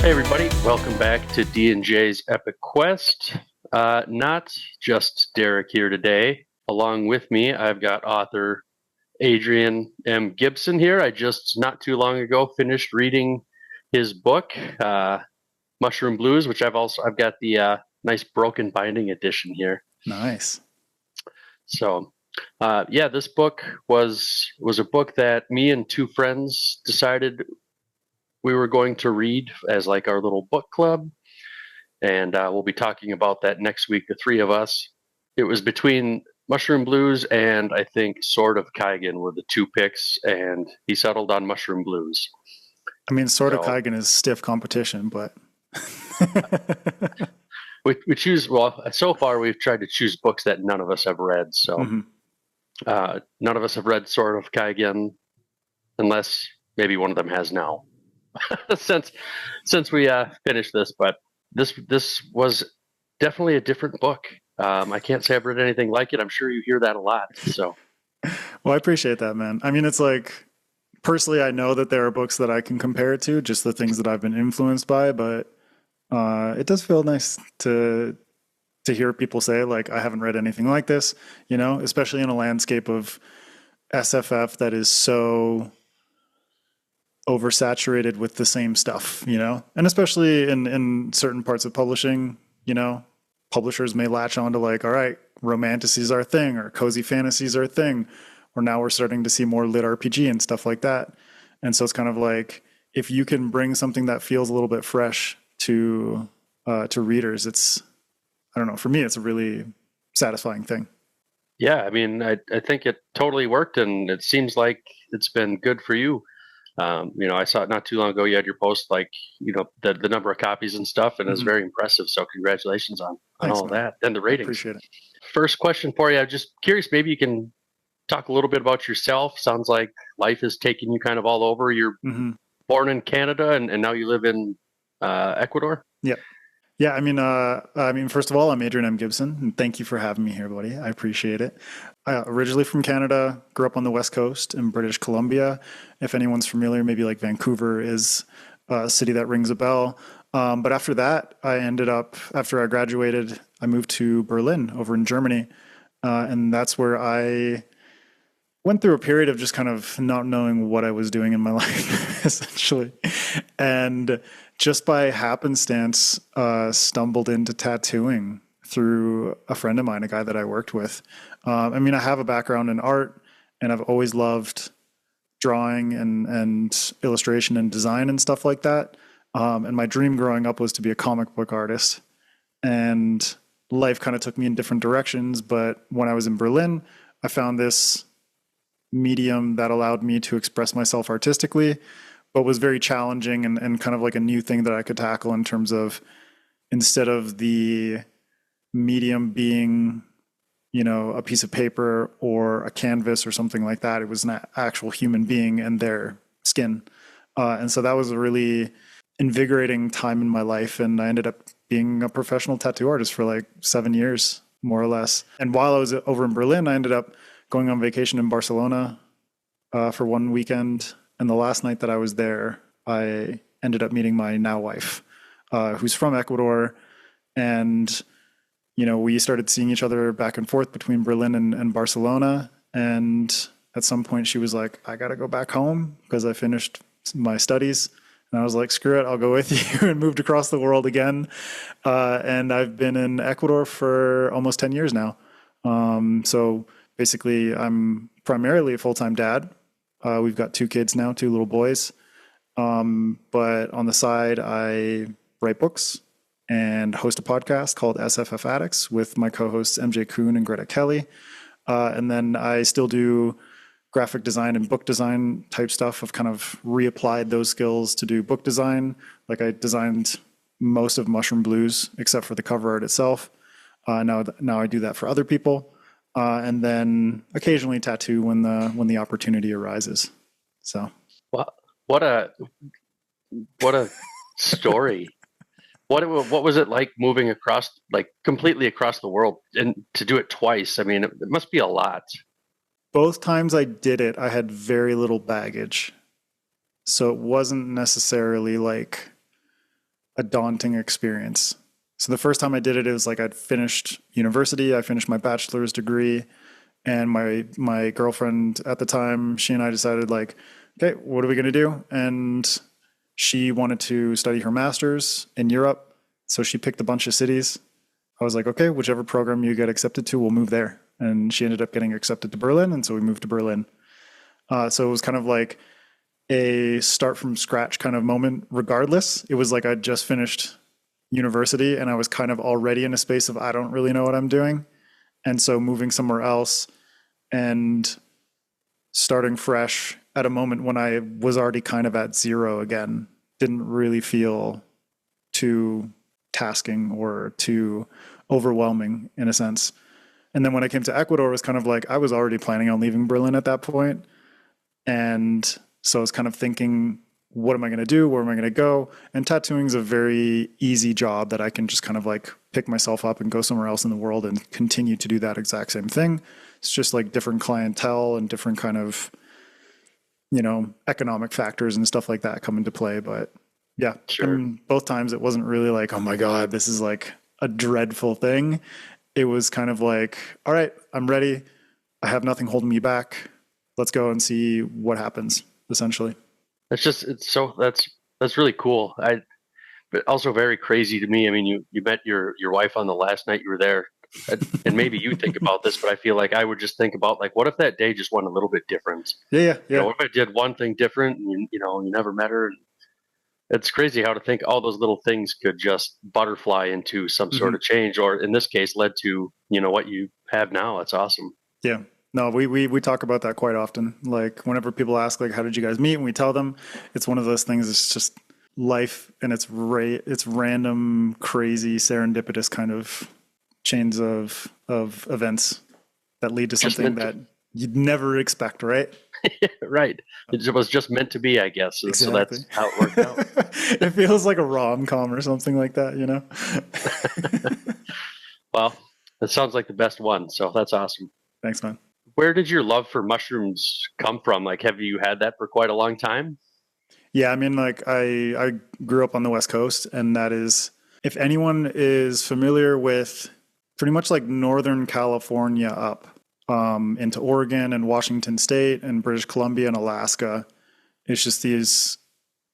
Hey everybody, welcome back to D&J's Epic Quest. Not just Derek here today. Along with me, I've got author Adrian M. Gibson here. I just not too long ago finished reading his book, Mushroom Blues, which I've got the nice broken binding edition here. Nice. So, this book was a book that me and two friends decided we were going to read as like our little book club. And we'll be talking about that next week, the three of us. It was between Mushroom Blues and I think Sword of Kaigen were the two picks, and he settled on Mushroom Blues. I mean, Sword of So Kaigen is stiff competition, but we choose, well, so far we've tried to choose books that none of us have read. So none of us have read Sword of Kaigen, unless maybe one of them has now, since we finished this. But this was definitely a different book. I can't say I've read anything like it. I'm sure you hear that a lot. So, well, I appreciate that, man. I mean, it's like personally, I know that there are books that I can compare it to, just the things that I've been influenced by, but it does feel nice to hear people say like I haven't read anything like this, especially in a landscape of SFF that is so oversaturated with the same stuff, and especially in certain parts of publishing, publishers may latch on to like, all right, romantasy is our thing, or cozy fantasy is our thing, or now we're starting to see more lit RPG and stuff like that. And so it's kind of like if you can bring something that feels a little bit fresh to readers, it's, I don't know, for me, it's a really satisfying thing. yeah, I mean, I think it totally worked, and it seems like it's been good for you. I saw it not too long ago. You had your post, like, the number of copies and stuff, and it's Hmm. very impressive. So congratulations on Thanks, all of man. that and the I ratings. appreciate it. First question for you. I'm just curious, maybe you can talk a little bit about yourself. Sounds like life has taken you kind of all over. You're Hmm. born in Canada, and now you live in Ecuador. Yeah. Yeah, I mean, first of all, I'm Adrian M. Gibson, and thank you for having me here, buddy. I appreciate it. Originally from Canada, grew up on the West Coast in British Columbia. If anyone's familiar, maybe like Vancouver is a city that rings a bell. But after that, after I graduated, I moved to Berlin over in Germany. And that's where I went through a period of just kind of not knowing what I was doing in my life, essentially. And just by happenstance, stumbled into tattooing through a friend of mine, a guy that I worked with. I mean, I have a background in art, and I've always loved drawing and illustration and design and stuff like that. And my dream growing up was to be a comic book artist. And life kind of took me in different directions. But when I was in Berlin, I found this medium that allowed me to express myself artistically, but was very challenging and kind of like a new thing that I could tackle in terms of instead of the medium being, a piece of paper or a canvas or something like that, it was an actual human being and their skin. And so that was a really invigorating time in my life. And I ended up being a professional tattoo artist for like 7 years, more or less. And while I was over in Berlin, I ended up going on vacation in Barcelona for one weekend. And the last night that I was there, I ended up meeting my now wife, who's from Ecuador. And, we started seeing each other back and forth between Berlin and Barcelona. And at some point, she was like, I got to go back home because I finished my studies. And I was like, screw it, I'll go with you, and moved across the world again. And I've been in Ecuador for almost 10 years now. So basically, I'm primarily a full-time dad. We've got two kids now, two little boys. But on the side, I write books and host a podcast called SFF Addicts with my co-hosts MJ Kuhn and Greta Kelly. And then I still do graphic design and book design type stuff. I've kind of reapplied those skills to do book design. Like I designed most of Mushroom Blues except for the cover art itself. Now I do that for other people. And then occasionally tattoo when the opportunity arises. So, What what a what a story! What was it like moving across, like completely across the world, and to do it twice? I mean, it must be a lot. both times I did it, I had very little baggage. So it wasn't necessarily like a daunting experience. So the first time I did it, it was like I'd finished university, I finished my bachelor's degree, and my girlfriend at the time, she and I decided like, okay, what are we gonna do? And she wanted to study her master's in Europe, so she picked a bunch of cities. I was like, okay, whichever program you get accepted to, we'll move there. And she ended up getting accepted to Berlin, and so we moved to Berlin. So it was kind of like a start from scratch kind of moment. Regardless, it was like I'd just finished university and I was kind of already in a space of I don't really know what I'm doing. And so moving somewhere else and starting fresh at a moment when I was already kind of at zero again didn't really feel too tasking or too overwhelming in a sense. And then when I came to Ecuador, it was kind of like I was already planning on leaving Berlin at that point. And so I was kind of thinking, what am I going to do? Where am I going to go? And tattooing is a very easy job that I can just kind of like pick myself up and go somewhere else in the world and continue to do that exact same thing. It's just like different clientele and different kind of, economic factors and stuff like that come into play. But yeah, Sure. and both times it wasn't really like, oh my God, this is like a dreadful thing. It was kind of like, all right, I'm ready. I have nothing holding me back. Let's go and see what happens, essentially. That's really cool. But also very crazy to me. I mean, you met your wife on the last night you were there, and maybe you think about this, but I feel like I would just think about like, what if that day just went a little bit different? Yeah, yeah, You know, yeah. what if I did one thing different, and you never met her? And it's crazy how to think all those little things could just butterfly into some Hmm. sort of change, or in this case, led to what you have now. It's awesome. Yeah. No, we talk about that quite often. Like whenever people ask like how did you guys meet and we tell them, it's one of those things, it's just life and it's random, crazy, serendipitous kind of chains of events that lead to Just something meant to, that you'd never expect, right? right? It was just meant to be, I guess. So Exactly. that's how it worked out. It feels like a rom-com or something like that, you know? Well, it sounds like the best one. So that's awesome. Thanks, man. Where did your love for mushrooms come from? Like, have you had that for quite a long time? Yeah, I mean, like I grew up on the West Coast, and that is, if anyone is familiar with pretty much like Northern California up into Oregon and Washington State and British Columbia and Alaska, it's just these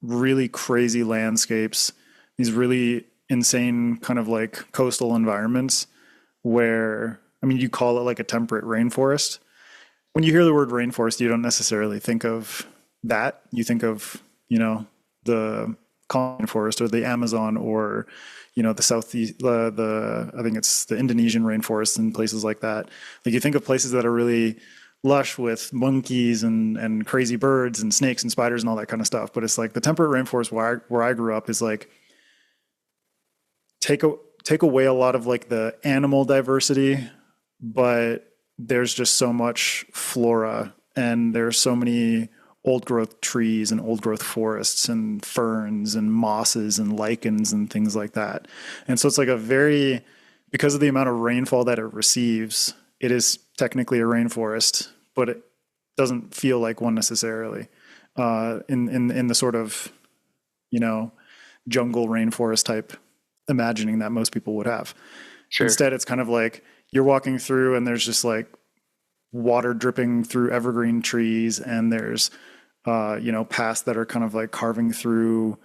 really crazy landscapes, these really insane kind of like coastal environments where, I mean, you call it like a temperate rainforest. When you hear the word rainforest, you don't necessarily think of that. You think of, the Colombian forest or the Amazon or, the southeast, the I think it's the Indonesian rainforest and places like that. Like you think of places that are really lush with monkeys and crazy birds and snakes and spiders and all that kind of stuff. But it's like the temperate rainforest where I grew up is like take a, take away a lot of like the animal diversity, but there's just so much flora and there's so many old growth trees and old growth forests and ferns and mosses and lichens and things like that. And so it's like because of the amount of rainfall that it receives, it is technically a rainforest, but it doesn't feel like one necessarily. In the sort of, you know, jungle rainforest type imagining that most people would have. Sure. Instead, it's kind of like you're walking through and there's just like water dripping through evergreen trees, and there's paths that are kind of like carving through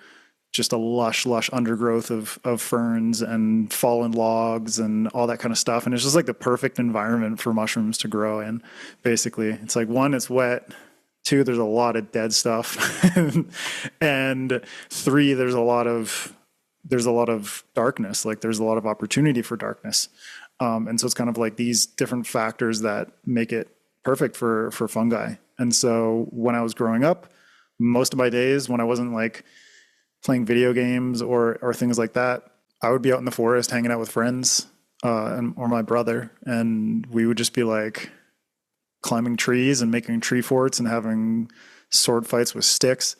just a lush undergrowth of ferns and fallen logs and all that kind of stuff. And it's just like the perfect environment for mushrooms to grow in. Basically, it's like, one, it's wet. Two, there's a lot of dead stuff, and three, there's a lot of darkness. Like there's a lot of opportunity for darkness. And so it's kind of like these different factors that make it perfect for fungi. And so when I was growing up, most of my days when I wasn't like playing video games or things like that, I would be out in the forest hanging out with friends or my brother, and we would just be like climbing trees and making tree forts and having sword fights with sticks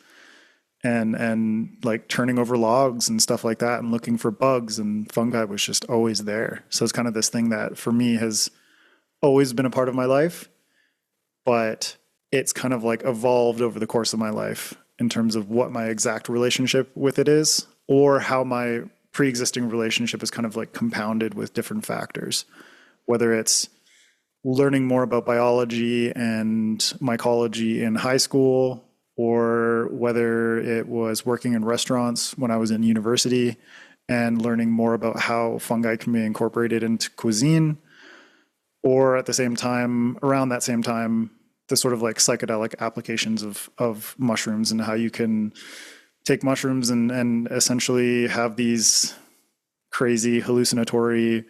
and like turning over logs and stuff like that and looking for bugs, and fungi was just always there. So it's kind of this thing that for me has always been a part of my life, but it's kind of like evolved over the course of my life in terms of what my exact relationship with it is. or how my pre-existing relationship is kind of like compounded with different factors, whether it's learning more about biology and mycology in high school, or whether it was working in restaurants when I was in university and learning more about how fungi can be incorporated into cuisine, or at the same time, around that same time, the sort of like psychedelic applications of mushrooms and how you can take mushrooms and essentially have these crazy hallucinatory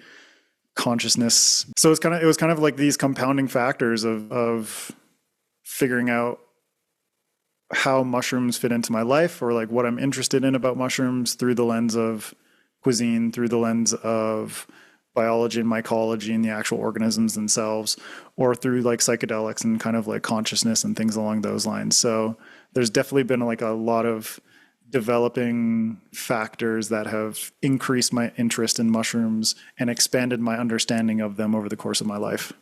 consciousness. So it was kind of like these compounding factors of figuring out how mushrooms fit into my life, or like what I'm interested in about mushrooms through the lens of cuisine, through the lens of biology and mycology and the actual organisms themselves, or through like psychedelics and kind of like consciousness and things along those lines. So there's definitely been like a lot of developing factors that have increased my interest in mushrooms and expanded my understanding of them over the course of my life.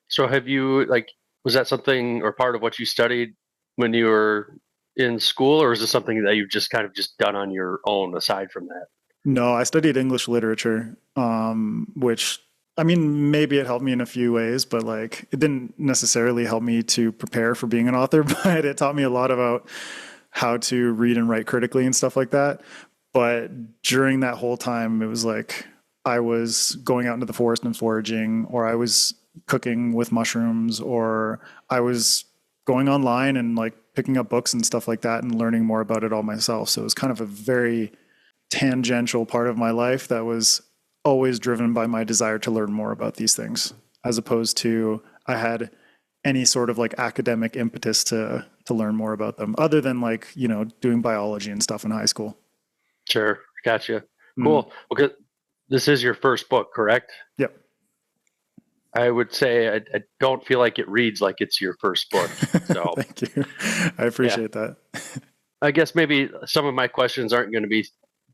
So have you like, was that something or part of what you studied when you were in school, or is this something that you've just kind of just done on your own aside from that? No, I studied English literature, which I mean, maybe it helped me in a few ways, but like it didn't necessarily help me to prepare for being an author, but it taught me a lot about how to read and write critically and stuff like that. But during that whole time, it was like I was going out into the forest and foraging, or I was cooking with mushrooms, or I was going online and like picking up books and stuff like that and learning more about it all myself. So it was kind of a very tangential part of my life that was always driven by my desire to learn more about these things, as opposed to I had any sort of like academic impetus to learn more about them, other than like, you know, doing biology and stuff in high school. Sure, gotcha. Mm. Cool. Okay, this is your first book, correct? Yep. I would say I don't feel like it reads like it's your first book. So Thank you. I yeah, appreciate that. I guess maybe some of my questions aren't going to be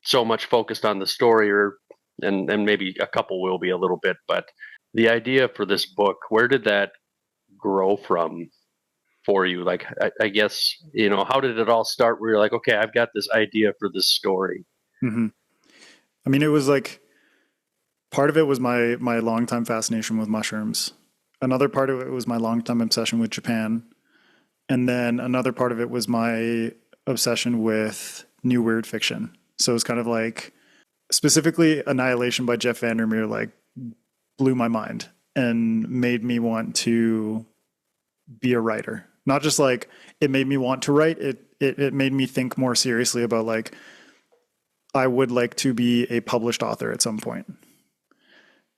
so much focused on the story, or and maybe a couple will be a little bit, but the idea for this book, where did that grow from for you? Like, I guess, you know, how did it all start where you're like, okay, I've got this idea for this story? Hmm. I mean, it was like part of it was my longtime fascination with mushrooms. Another part of it was my longtime obsession with Japan. And then another part of it was my obsession with new weird fiction. So it's kind of like specifically Annihilation by Jeff Vandermeer like blew my mind and made me want to be a writer. Not just like it made me want to write, it made me think more seriously about like I would like to be a published author at some point.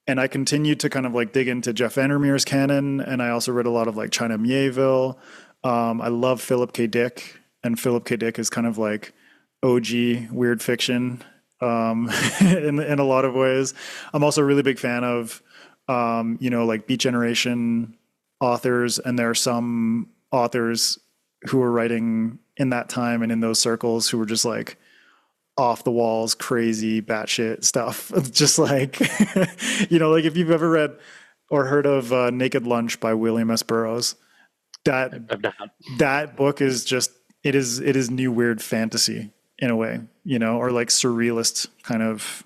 And I continued to kind of like dig into Jeff Vandermeer's canon, and I also read a lot of like China Mieville. I love Philip K. Dick, and Philip K. Dick is kind of like OG weird fiction in a lot of ways. I'm also a really big fan of you know, like Beat Generation authors, and there are some authors who were writing in that time and in those circles who were just like off the walls, crazy, batshit stuff. Just like, you know, like if you've ever read or heard of Naked Lunch by William S. Burroughs, that I'm not. that book is just it is new weird fantasy in a way, you know, or like surrealist kind of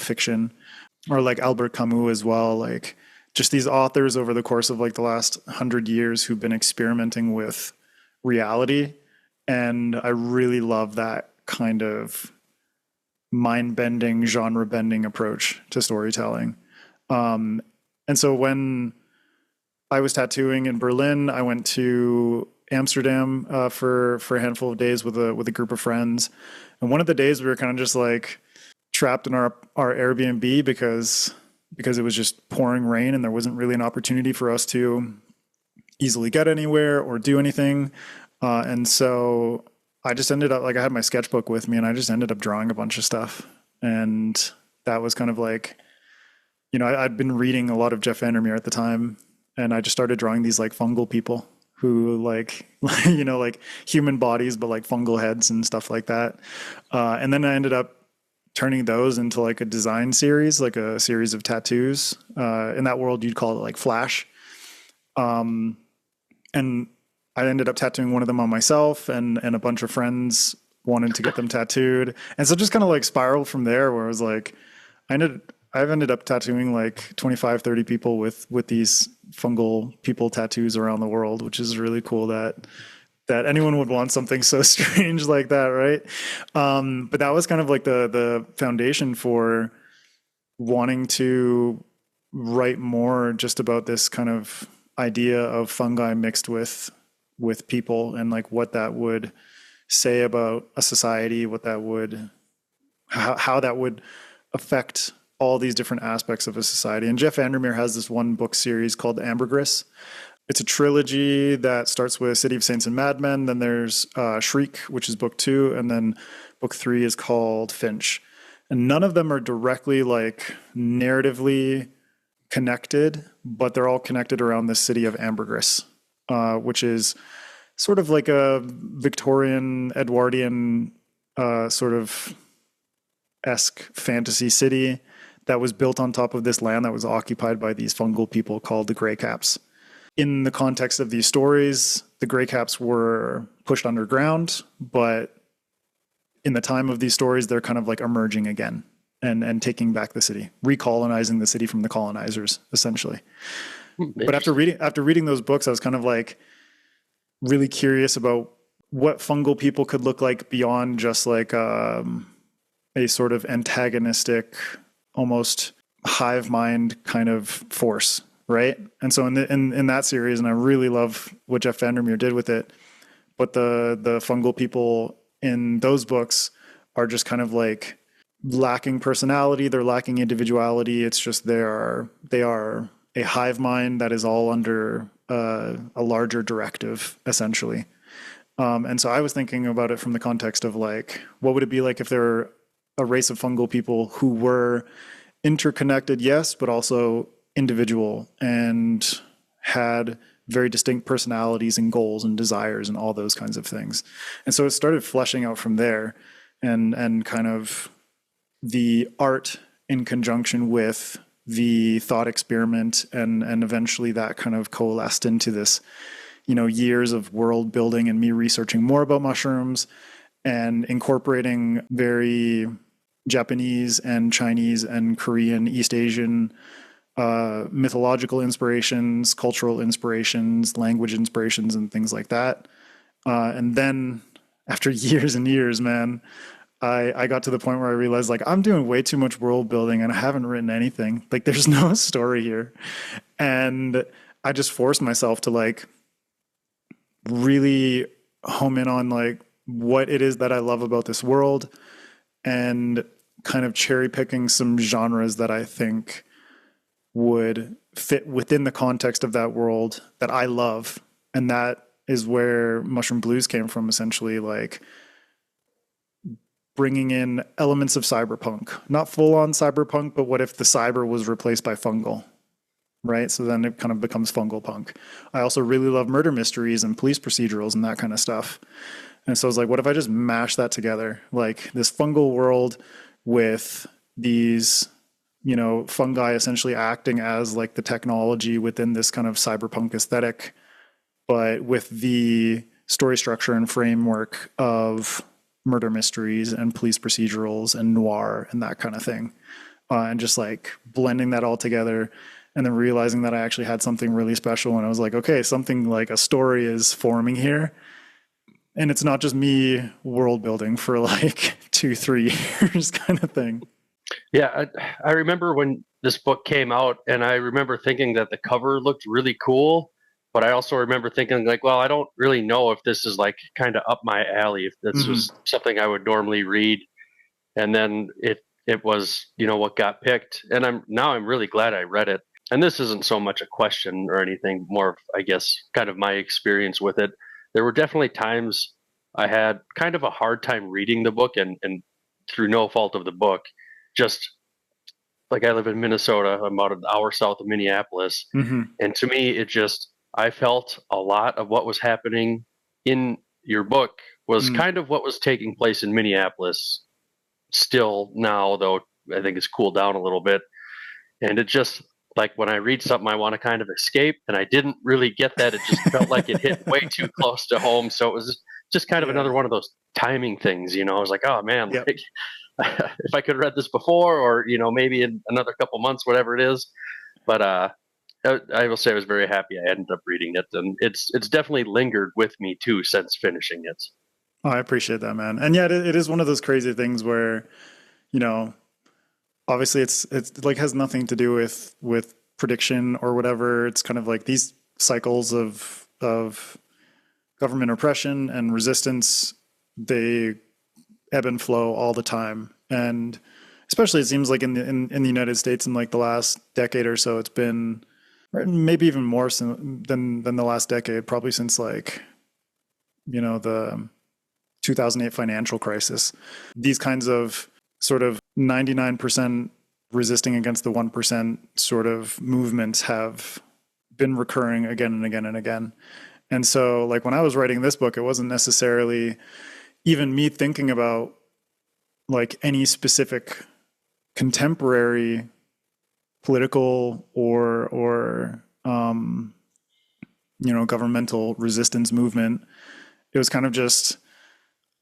fiction, or like Albert Camus as well. Like just these authors over the course of like the last 100 years who've been experimenting with reality, and I really love that kind of mind-bending, genre-bending approach to storytelling. Um, and so when I was tattooing in Berlin, I went to Amsterdam for a handful of days with a group of friends. And one of the days we were kind of just like trapped in our Airbnb because it was just pouring rain and there wasn't really an opportunity for us to easily get anywhere or do anything. And so I just ended up like I had my sketchbook with me and I just ended up drawing a bunch of stuff. And that was kind of like, you know, I'd been reading a lot of Jeff Vandermeer at the time, and I just started drawing these like fungal people who like, you know, like human bodies, but like fungal heads and stuff like that. And then I ended up turning those into like a design series, like a series of tattoos. In that world, you'd call it like Flash. And I ended up tattooing one of them on myself, and a bunch of friends wanted to get them tattooed. And so just kind of like spiraled from there where I was like, I've ended up tattooing like 25, 30 people with these fungal people tattoos around the world, which is really cool that anyone would want something so strange like that, right? But that was kind of like the foundation for wanting to write more just about this kind of idea of fungi mixed with people and like what that would say about a society, what that would how that would affect all these different aspects of a society. And Jeff Vandermeer has this one book series called Ambergris. It's a trilogy that starts with City of Saints and Madmen. Then there's Shriek, which is book 2, and then book 3 is called Finch. And none of them are directly like narratively connected, but they're all connected around the city of Ambergris, which is sort of like a Victorian, Edwardian sort of esque fantasy city that was built on top of this land that was occupied by these fungal people called the Grey Caps. In the context of these stories, the Grey Caps were pushed underground, but in the time of these stories, they're kind of like emerging again and taking back the city, recolonizing the city from the colonizers, essentially. But after reading those books, I was kind of like really curious about what fungal people could look like beyond just like a sort of antagonistic, almost hive mind kind of force, right? And so in that series, and I really love what Jeff Vandermeer did with it, but the fungal people in those books are just kind of like lacking personality, they're lacking individuality. It's just they are a hive mind that is all under a larger directive, essentially. And so I was thinking about it from the context of like, what would it be like if there were a race of fungal people who were interconnected, yes, but also individual and had very distinct personalities and goals and desires and all those kinds of things. And so it started fleshing out from there, and kind of the art in conjunction with the thought experiment, and eventually that kind of coalesced into this, years of world building and me researching more about mushrooms and incorporating very Japanese and Chinese and Korean, East Asian mythological inspirations, cultural inspirations, language inspirations, and things like that. And then after years and years, man, I got to the point where I realized like I'm doing way too much world building and I haven't written anything. Like there's no story here. And I just forced myself to like really home in on like what it is that I love about this world, and kind of cherry picking some genres that I think would fit within the context of that world that I love. And that is where Mushroom Blues came from, essentially, like bringing in elements of cyberpunk, not full on cyberpunk, but what if the cyber was replaced by fungal, right? So then it kind of becomes fungal punk. I also really love murder mysteries and police procedurals and that kind of stuff. And so I was like, what if I just mash that together? Like this fungal world with these, fungi essentially acting as like the technology within this kind of cyberpunk aesthetic, but with the story structure and framework of murder mysteries and police procedurals and noir and that kind of thing. And just like blending that all together, and then realizing that I actually had something really special. And I was like, okay, something like a story is forming here. And it's not just me world building for like 2-3 years kind of thing. Yeah, I remember when this book came out, and I remember thinking that the cover looked really cool, but I also remember thinking like, well, I don't really know if this is like kind of up my alley, if this was something I would normally read. And then it was, what got picked, and I'm really glad I read it. And this isn't so much a question or anything, more of, I guess, kind of my experience with it. There were definitely times I had kind of a hard time reading the book, and through no fault of the book, just like I live in Minnesota, I'm about an hour south of Minneapolis. And to me, I felt a lot of what was happening in your book was kind of what was taking place in Minneapolis still now, though I think it's cooled down a little bit. And it just, like when I read something, I want to kind of escape, and I didn't really get that. It just felt like it hit way too close to home. So it was just kind of another Yeah. one of those timing things, I was like, oh man, Yep. like if I could have read this before, or maybe in another couple months, whatever it is. But I will say I was very happy I ended up reading it, and it's definitely lingered with me too since finishing it. Oh, I appreciate that, man. And yeah, it is one of those crazy things where, you know, obviously it's like has nothing to do with prediction or whatever. It's kind of like these cycles of government oppression and resistance, they ebb and flow all the time. And especially it seems like in the United States in like the last decade or so, it's been maybe even more than the last decade, probably since like, the 2008 financial crisis. These kinds of sort of 99% resisting against the 1% sort of movements have been recurring again and again and again. And so, like, when I was writing this book, it wasn't necessarily even me thinking about like any specific contemporary political or governmental resistance movement. It was kind of just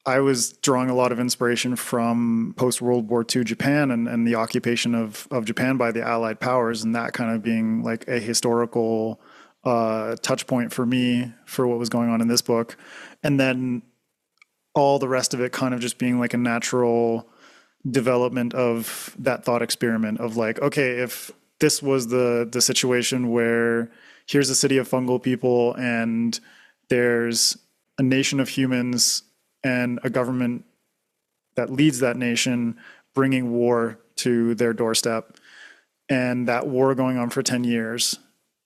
I was drawing a lot of inspiration from post World War II Japan and the occupation of Japan by the Allied powers, and that kind of being like a historical touch point for me for what was going on in this book. And then all the rest of it kind of just being like a natural development of that thought experiment of like, okay, if this was the situation where here's a city of fungal people and there's a nation of humans and a government that leads that nation bringing war to their doorstep, and that war going on for 10 years,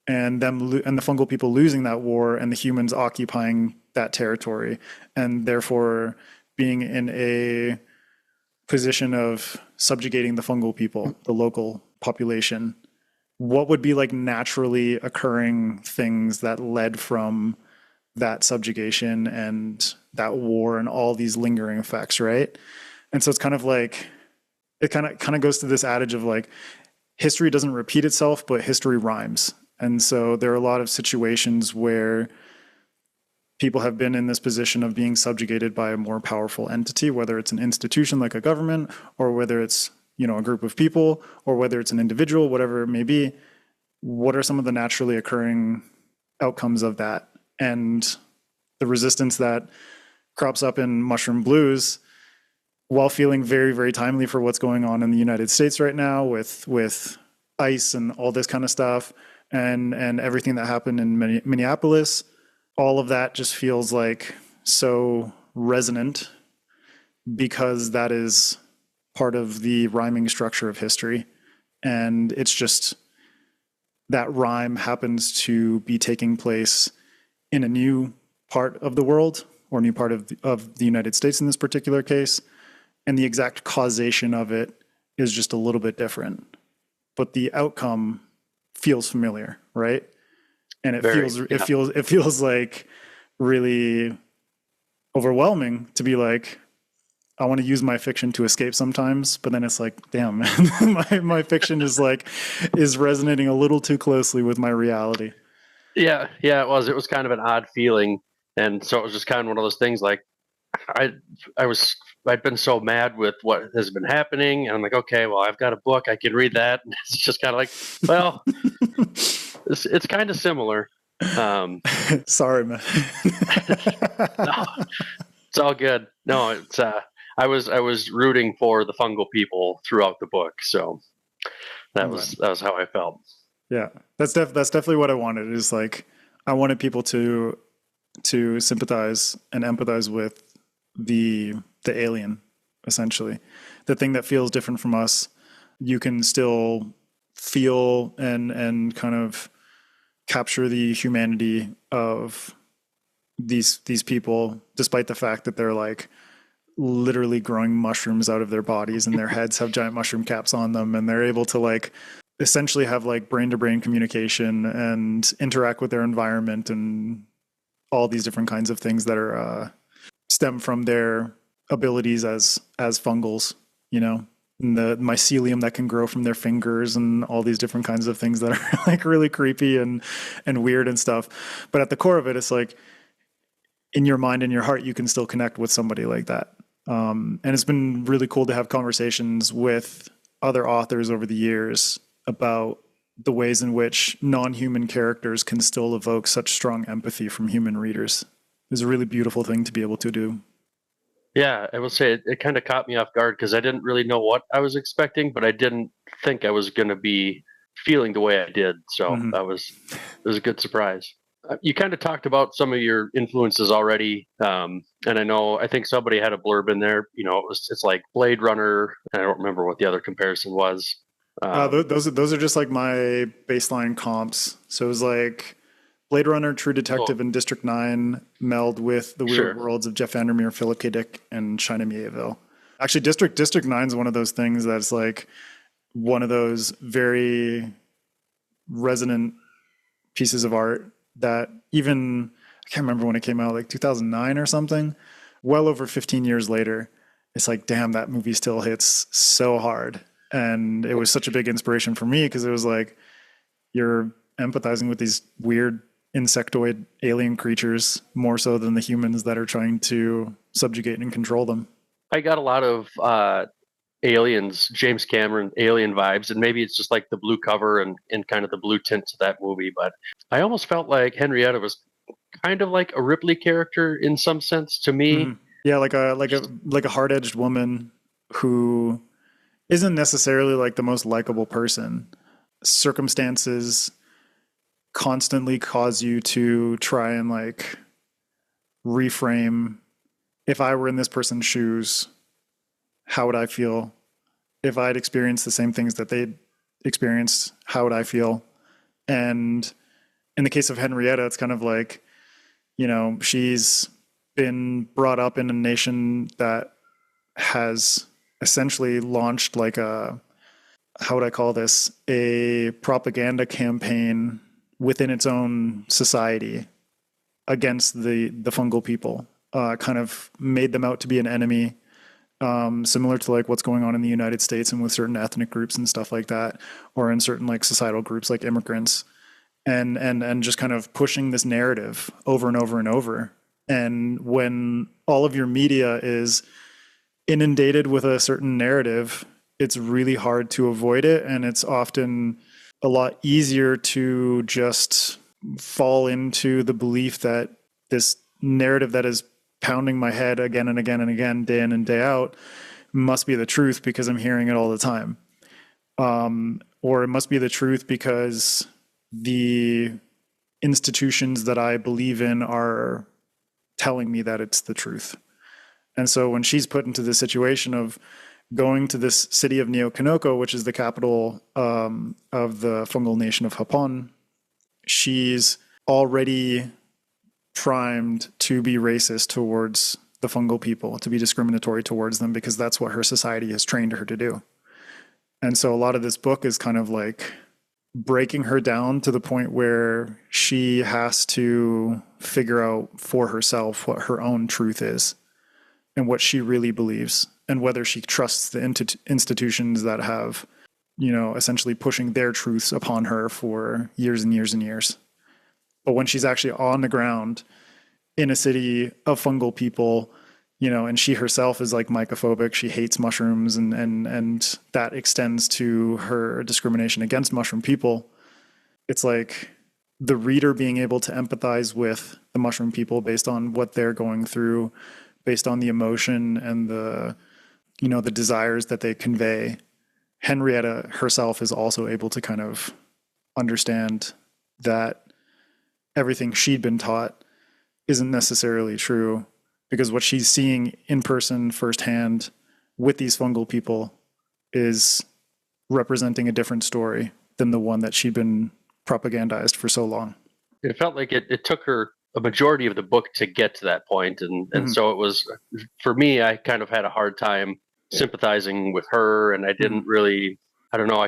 and and the fungal people losing that war and the humans occupying that territory, and therefore being in a position of subjugating the fungal people, the local population. What would be like naturally occurring things that led from that subjugation and that war and all these lingering effects, right? And so it's kind of like it kind of goes to this adage of like history doesn't repeat itself, but history rhymes. And so there are a lot of situations where people have been in this position of being subjugated by a more powerful entity, whether it's an institution like a government, or whether it's a group of people, or whether it's an individual, whatever it may be. What are some of the naturally occurring outcomes of that? And the resistance that crops up in Mushroom Blues, while feeling very, very timely for what's going on in the United States right now with ICE and all this kind of stuff, and everything that happened in Minneapolis, all of that just feels like so resonant because that is part of the rhyming structure of history. And it's just that rhyme happens to be taking place in a new part of the world, or a new part of the United States in this particular case. And the exact causation of it is just a little bit different. But the outcome feels familiar, right? And it feels like really overwhelming to be like, I want to use my fiction to escape sometimes, but then it's like, damn, man, my fiction is resonating a little too closely with my reality. Yeah, it was. It was kind of an odd feeling, and so it was just kind of one of those things. Like I, I'd been so mad with what has been happening, and I'm like, okay, well, I've got a book, I can read that. And it's just kind of like, well, it's kind of similar. Sorry, man. No, it's all good. No, it's I was rooting for the fungal people throughout the book, so that was how I felt. Yeah, that's definitely what I wanted. Is like I wanted people to sympathize and empathize with the alien, essentially, the thing that feels different from us. You can still feel and kind of capture the humanity of these people, despite the fact that they're like literally growing mushrooms out of their bodies and their heads have giant mushroom caps on them, and they're able to like essentially have like brain to brain communication and interact with their environment and all these different kinds of things that are stem from their abilities as fungals, and the mycelium that can grow from their fingers and all these different kinds of things that are like really creepy and weird and stuff. But at the core of it, it's like in your mind and your heart, you can still connect with somebody like that. And it's been really cool to have conversations with other authors over the years about the ways in which non-human characters can still evoke such strong empathy from human readers. It's a really beautiful thing to be able to do. Yeah, I will say it kind of caught me off guard because I didn't really know what I was expecting, but I didn't think I was going to be feeling the way I did. So Mm-hmm. it was a good surprise. You kind of talked about some of your influences already, and I think somebody had a blurb in there. It's like Blade Runner. And I don't remember what the other comparison was. Those are just like my baseline comps. So it was like Blade Runner, True Detective, and District 9 meld with the weird Sure. worlds of Jeff Vandermeer, Philip K. Dick, and China Mieville. Actually, District 9 is one of those things that's like one of those very resonant pieces of art that even, I can't remember when it came out, like 2009 or something, well over 15 years later, it's like, damn, that movie still hits so hard. And it was such a big inspiration for me because it was like, you're empathizing with these weird insectoid alien creatures more so than the humans that are trying to subjugate and control them. I got a lot of Aliens, James Cameron Alien vibes, and maybe it's just like the blue cover and kind of the blue tint to that movie. But I almost felt like Henrietta was kind of like a Ripley character in some sense to me. Mm-hmm. Yeah, like a hard-edged woman who isn't necessarily like the most likable person. Circumstances constantly cause you to try and like reframe, if I were in this person's shoes, how would I feel? If I'd experienced the same things that they'd experienced, how would I feel? And in the case of Henrietta, it's kind of like, she's been brought up in a nation that has essentially launched like how would I call this? A propaganda campaign within its own society against the fungal people, kind of made them out to be an enemy, similar to like what's going on in the United States and with certain ethnic groups and stuff like that, or in certain like societal groups like immigrants, and just kind of pushing this narrative over and over and over. And when all of your media is inundated with a certain narrative, it's really hard to avoid it. And it's often a lot easier to just fall into the belief that this narrative that is pounding my head again and again and again, day in and day out, must be the truth because I'm hearing it all the time. Or it must be the truth because the institutions that I believe in are telling me that it's the truth. And so when she's put into the situation of going to this city of Neokanoko, which is the capital of the fungal nation of Hapon, she's already primed to be racist towards the fungal people, to be discriminatory towards them, because that's what her society has trained her to do. And so a lot of this book is kind of like breaking her down to the point where she has to figure out for herself what her own truth is and what she really believes, and whether she trusts the institutions that have, essentially pushing their truths upon her for years and years and years. But when she's actually on the ground in a city of fungal people, and she herself is like mycophobic, she hates mushrooms, and that extends to her discrimination against mushroom people. It's like the reader being able to empathize with the mushroom people based on what they're going through, based on the emotion and the desires that they convey. Henrietta herself is also able to kind of understand that everything she'd been taught isn't necessarily true, because what she's seeing in person firsthand with these fungal people is representing a different story than the one that she'd been propagandized for so long. It felt like it took her a majority of the book to get to that point, and so it was, for me, I kind of had a hard time sympathizing with her, and I didn't really, I don't know,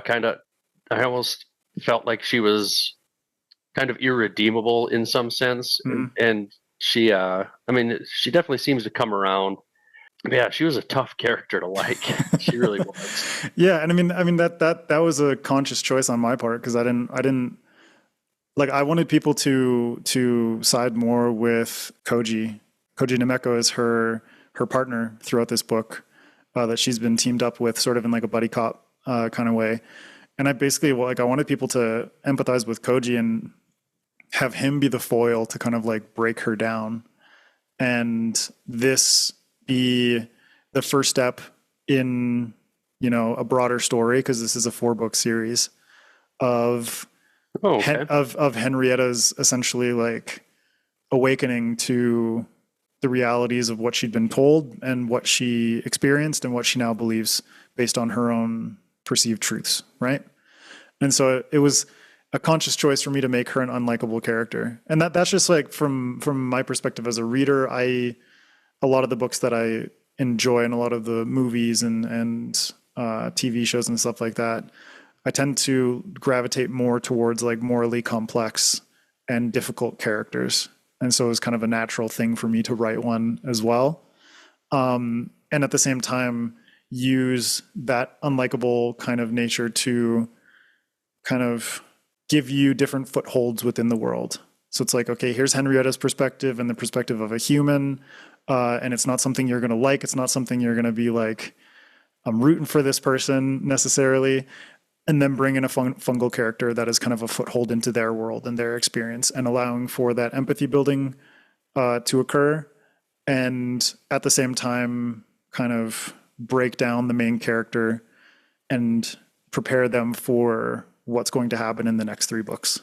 I almost felt like she was kind of irredeemable in some sense, and she she definitely seems to come around. Yeah, she was a tough character to like. She really was. Yeah, and I mean that was a conscious choice on my part, because I didn't like, I wanted people to side more with Koji Koji Nameko is her partner throughout this book, that she's been teamed up with, sort of in like a buddy cop kind of way. And I basically, like, I wanted people to empathize with Koji and have him be the foil to kind of like break her down, and this be the first step in, you know, a broader story, because this is a 4-book series of of Henrietta's essentially like awakening to the realities of what she'd been told and what she experienced and what she now believes based on her own perceived truths, right? And so it was a conscious choice for me to make her an unlikable character. And that's just like from my perspective as a reader. A lot of the books that I enjoy and a lot of the movies and TV shows and stuff like that, I tend to gravitate more towards like morally complex and difficult characters. And so it was kind of a natural thing for me to write one as well. And at the same time, use that unlikable kind of nature to kind of give you different footholds within the world. So it's like, okay, here's Henrietta's perspective and the perspective of a human. And it's not something you're going to like. It's not something you're going to be like, I'm rooting for this person necessarily. And then bring in a fungal character that is kind of a foothold into their world and their experience, and allowing for that empathy building to occur. And at the same time, kind of break down the main character and prepare them for what's going to happen in the next 3 books.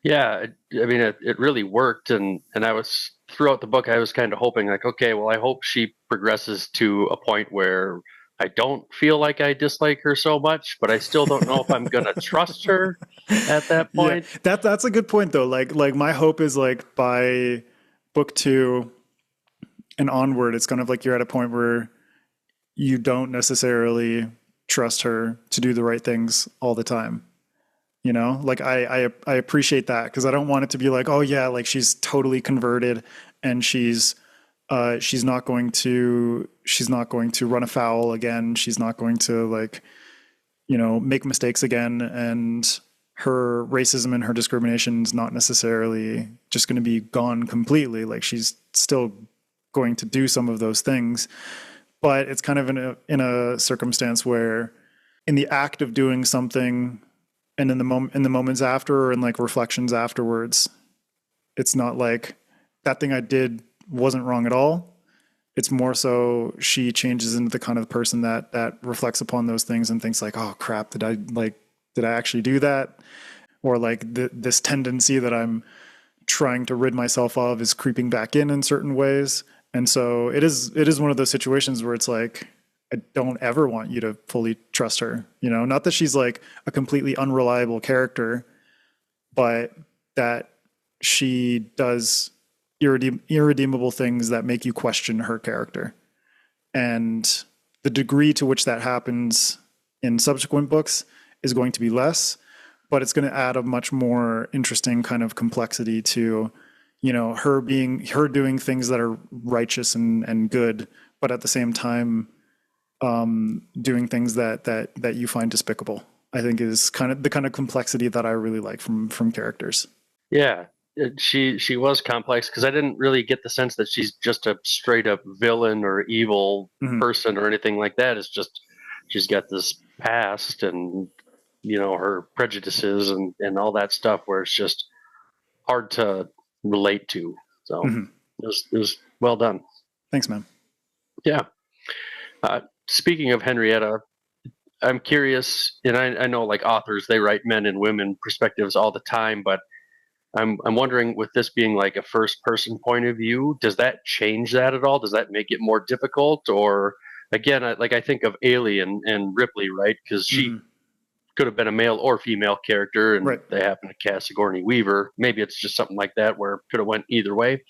Yeah, I mean, it really worked, and I was throughout the book, I was kind of hoping like, okay, well, I hope she progresses to a point where I don't feel like I dislike her so much, but I still don't know if I'm gonna trust her at that point. Yeah, that's a good point though. Like my hope is like by book 2 and onward, it's kind of like you're at a point where you don't necessarily trust her to do the right things all the time. You know, like I appreciate that, because I don't want it to be like, oh yeah, like she's totally converted and she's not going to run afoul again. She's not going to, like, you know, make mistakes again. And her racism and her discrimination is not necessarily just going to be gone completely. Like, she's still going to do some of those things, but it's kind of in a circumstance where, in the act of doing something, and in the moments after, or in like reflections afterwards, it's not like that thing I did wasn't wrong at all. It's more so she changes into the kind of person that reflects upon those things and thinks like, oh crap, did I actually do that? Or like this tendency that I'm trying to rid myself of is creeping back in certain ways. And so it is one of those situations where it's like, I don't ever want you to fully trust her, you know, not that she's like a completely unreliable character, but that she does irredeemable things that make you question her character. And the degree to which that happens in subsequent books is going to be less, but it's going to add a much more interesting kind of complexity to, you know, her doing things that are righteous and good, but at the same time, doing things that you find despicable, I think is kind of the kind of complexity that I really like from characters. Yeah, she was complex, because I didn't really get the sense that she's just a straight up villain or evil person or anything like that. It's just she's got this past and, you know, her prejudices and all that stuff where it's just hard to relate to. So it was well done. Thanks, man. Yeah. Speaking of Henrietta, I'm curious, and I know like authors, they write men and women perspectives all the time, but I'm wondering, with this being like a first person point of view, does that change that at all? Does that make it more difficult? Or again, I think of Alien and Ripley, right? Because she could have been a male or female character, and right. They happen to cast Sigourney Weaver. Maybe it's just something like that where it could have went either way.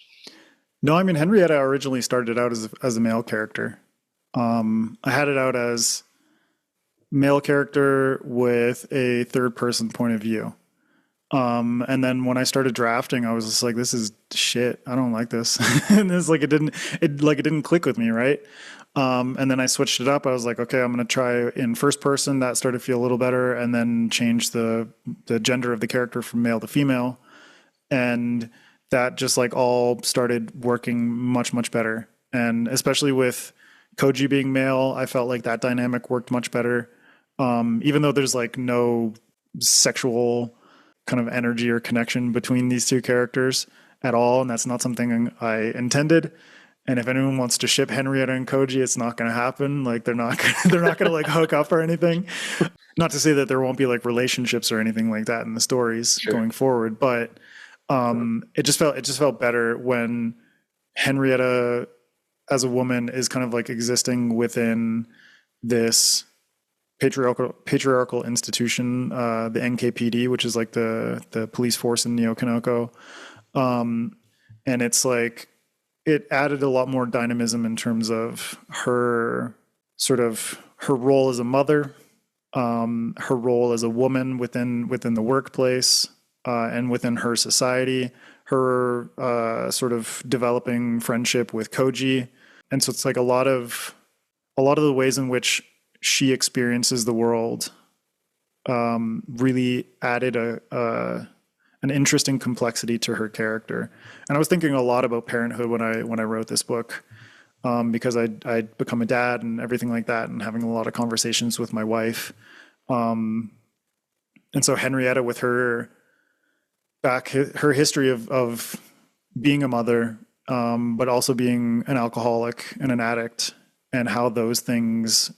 No, I mean, Henrietta originally started out as a male character. I had it out as male character with a third person point of view. And then when I started drafting, I was just like, this is shit. I don't like this. And it's like, it didn't click with me. Right. And then I switched it up. I was like, okay, I'm going to try in first person. That started to feel a little better. And then change the gender of the character from male to female. And that just like all started working much, much better. And especially with Koji being male, I felt like that dynamic worked much better. Even though there's like no sexual kind of energy or connection between these two characters at all, and that's not something I intended. And if anyone wants to ship Henrietta and Koji, it's not going to happen. Like they're not going to like hook up or anything. Not to say that there won't be like relationships or anything like that in the stories going forward, but it just felt better when Henrietta as a woman is kind of like existing within this patriarchal institution, the NKPD, which is like the police force in Neo Kanoko. And it's like, it added a lot more dynamism in terms of her role as a mother, her role as a woman within the workplace, and within her society, her sort of developing friendship with Koji. And so it's like a lot of the ways in which she experiences the world really added an interesting complexity to her character. And I was thinking a lot about parenthood when I wrote this book, because I'd become a dad and everything like that, and having a lot of conversations with my wife. And so Henrietta, with her history of being a mother, but also being an alcoholic and an addict, and how those things,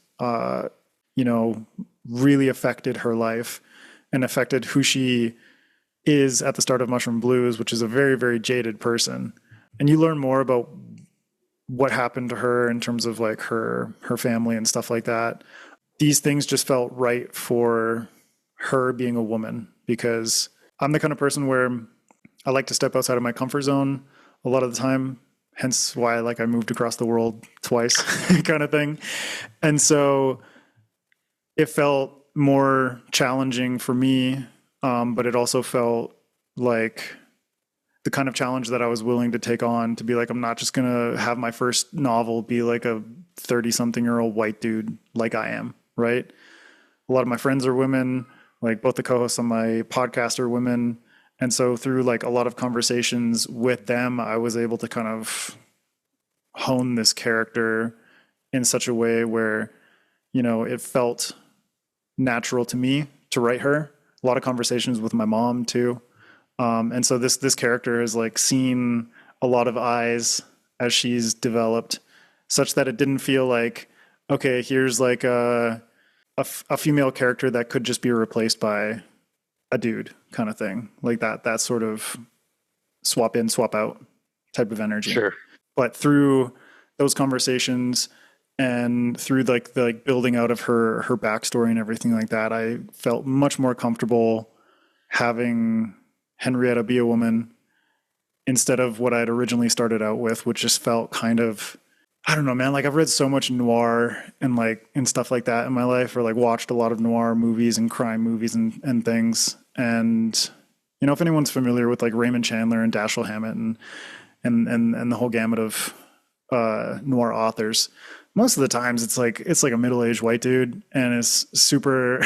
really affected her life and affected who she is at the start of Mushroom Blues, which is a very, very jaded person. And you learn more about what happened to her in terms of like her family and stuff like that. These things just felt right for her being a woman, because I'm the kind of person where I like to step outside of my comfort zone a lot of the time, hence why I moved across the world twice kind of thing. And so it felt more challenging for me, but it also felt like the kind of challenge that I was willing to take on, to be like, I'm not just going to have my first novel be like a 30-something-year-old white dude like I am, right? A lot of my friends are women, like both the co-hosts on my podcast are women. And so through like a lot of conversations with them, I was able to kind of hone this character in such a way where, it felt natural to me to write her. A lot of conversations with my mom too. And so this character has like seen a lot of eyes as she's developed, such that it didn't feel like, okay, here's like a female character that could just be replaced by a dude kind of thing, like that sort of swap in, swap out type of energy. Sure. But through those conversations and through the building out of her backstory and everything like that, I felt much more comfortable having Henrietta be a woman instead of what I'd originally started out with, which just felt kind of, I don't know, man. Like I've read so much noir and stuff like that in my life, or like watched a lot of noir movies and crime movies and things. And, if anyone's familiar with like Raymond Chandler and Dashiell Hammett and the whole gamut of noir authors, most of the times it's like a middle-aged white dude, and it's super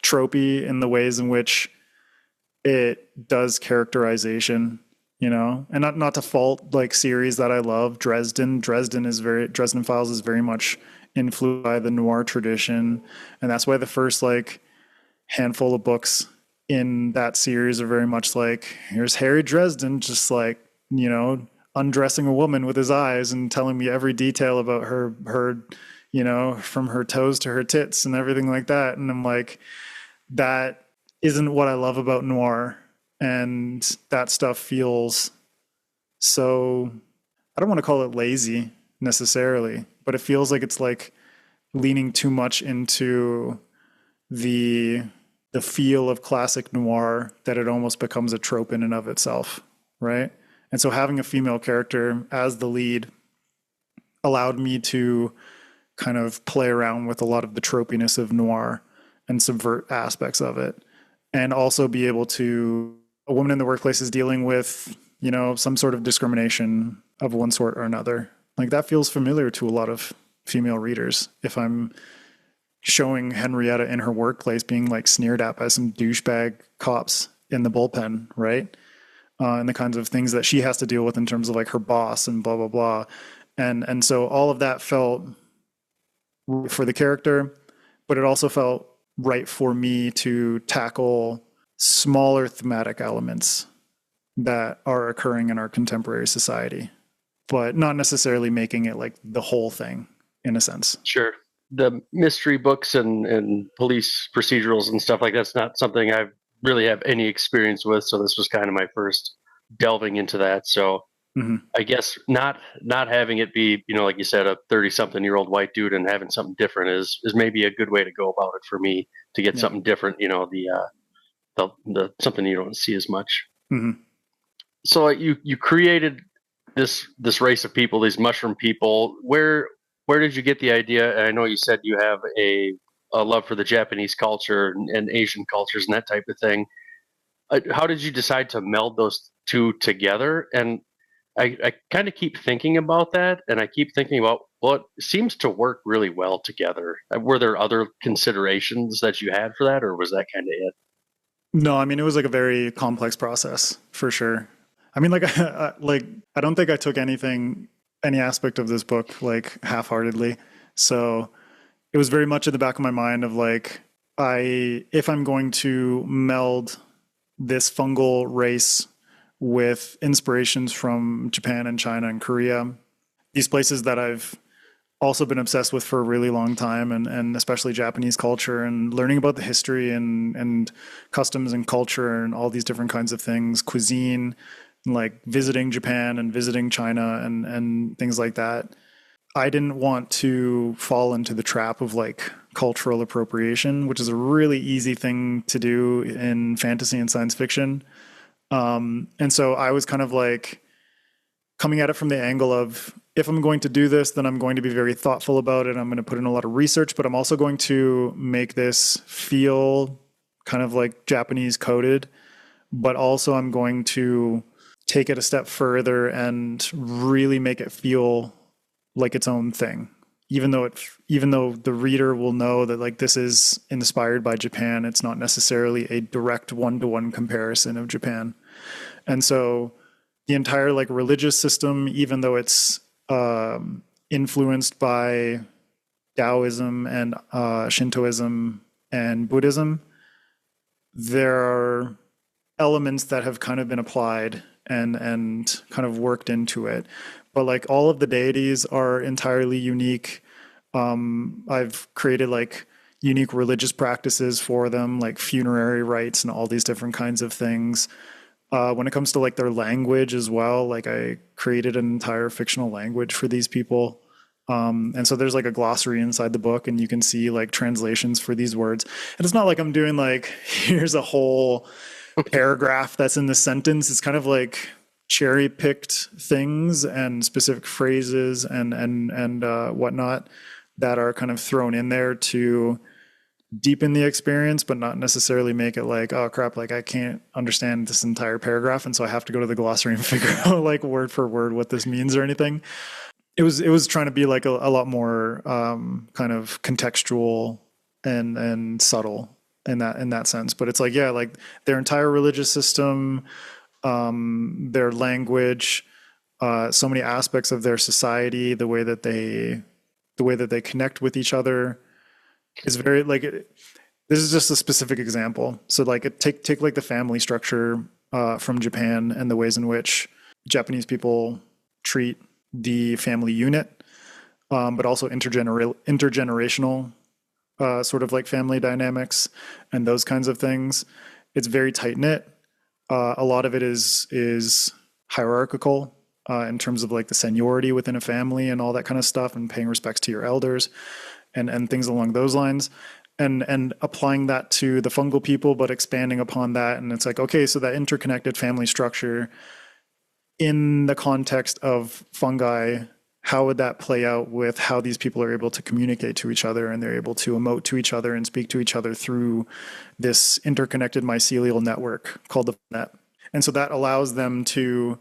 tropey in the ways in which it does characterization, and not to fault like series that I love. Dresden Files is very much influenced by the noir tradition, and that's why the first like handful of books in that series are very much like, here's Harry Dresden just like, undressing a woman with his eyes and telling me every detail about her, from her toes to her tits and everything like that. And I'm like, that isn't what I love about noir. And that stuff feels so, I don't want to call it lazy necessarily, but it feels like it's like leaning too much into the feel of classic noir, that it almost becomes a trope in and of itself, right? And so having a female character as the lead allowed me to kind of play around with a lot of the tropiness of noir and subvert aspects of it. And also be able to, a woman in the workplace is dealing with, some sort of discrimination of one sort or another. Like that feels familiar to a lot of female readers. If I'm showing Henrietta in her workplace being like sneered at by some douchebag cops in the bullpen, right? and the kinds of things that she has to deal with in terms of like her boss and blah blah blah, and so all of that felt right for the character, but it also felt right for me to tackle smaller thematic elements that are occurring in our contemporary society, but not necessarily making it like the whole thing in a sense. Sure. The mystery books and police procedurals and stuff like that's not something I really have any experience with. So this was kind of my first delving into that. So Mm-hmm. I guess not having it be, like you said, a 30-something-year-old white dude and having something different is maybe a good way to go about it for me to get Yeah. something different. The something you don't see as much. Mm-hmm. So you created this race of people, these mushroom people. Where did you get the idea? And I know you said you have a love for the Japanese culture and Asian cultures and that type of thing. How did you decide to meld those two together? And I kind of keep thinking about that, and I keep thinking about, well, it seems to work really well together. Were there other considerations that you had for that, or was that kind of it? No, I mean it was like a very complex process for sure. I mean, like, like I don't think I took any aspect of this book like half-heartedly. So it was very much in the back of my mind of like, if I'm going to meld this fungal race with inspirations from Japan and China and Korea, these places that I've also been obsessed with for a really long time, and especially Japanese culture and learning about the history and customs and culture and all these different kinds of things, cuisine, like visiting Japan and visiting China and things like that. I didn't want to fall into the trap of like cultural appropriation, which is a really easy thing to do in fantasy and science fiction. And so I was kind of like coming at it from the angle of, if I'm going to do this, then I'm going to be very thoughtful about it. I'm going to put in a lot of research, but I'm also going to make this feel kind of like Japanese coded, but also I'm going to take it a step further and really make it feel like its own thing. Even though the reader will know that like this is inspired by Japan, it's not necessarily a direct one-to-one comparison of Japan. And so the entire like religious system, even though it's influenced by Taoism and Shintoism and Buddhism, there are elements that have kind of been applied and kind of worked into it. But like all of the deities are entirely unique. I've created like unique religious practices for them, like funerary rites and all these different kinds of things. When it comes to like their language as well, like I created an entire fictional language for these people. And so there's like a glossary inside the book, and you can see like translations for these words. And it's not like I'm doing like, here's a whole paragraph that's in the sentence. It's kind of like cherry picked things and specific phrases and whatnot that are kind of thrown in there to deepen the experience, but not necessarily make it like, oh crap, like I can't understand this entire paragraph, and so I have to go to the glossary and figure out like word for word what this means or anything. It was trying to be like a lot more kind of contextual and subtle in that sense. But it's like, yeah, like their entire religious system, their language, so many aspects of their society, the way that they connect with each other is very like this is just a specific example. So like take like the family structure from Japan and the ways in which Japanese people treat the family unit, but also intergenerational sort of like family dynamics and those kinds of things. It's very tight knit. A lot of it is hierarchical in terms of like the seniority within a family and all that kind of stuff, and paying respects to your elders and things along those lines. And applying that to the fungal people, but expanding upon that. And it's like, okay, so that interconnected family structure in the context of fungi, how would that play out with how these people are able to communicate to each other, and they're able to emote to each other and speak to each other through this interconnected mycelial network called the net. And so that allows them to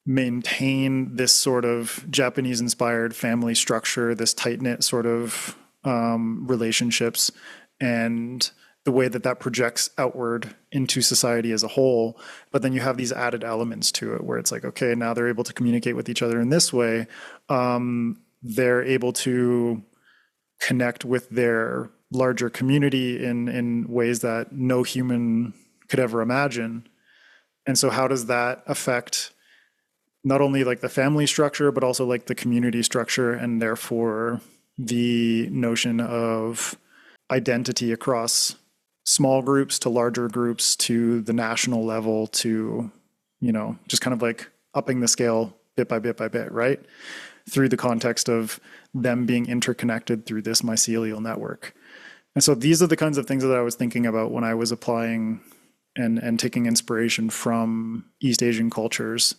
maintain this sort of Japanese inspired family structure, this tight knit sort of relationships. And the way that that projects outward into society as a whole. But then you have these added elements to it where it's like, okay, now they're able to communicate with each other in this way. They're able to connect with their larger community in ways that no human could ever imagine. And so how does that affect not only like the family structure, but also like the community structure, and therefore the notion of identity across small groups to larger groups to the national level to, just kind of like upping the scale bit by bit by bit, right? Through the context of them being interconnected through this mycelial network. And so these are the kinds of things that I was thinking about when I was applying and taking inspiration from East Asian cultures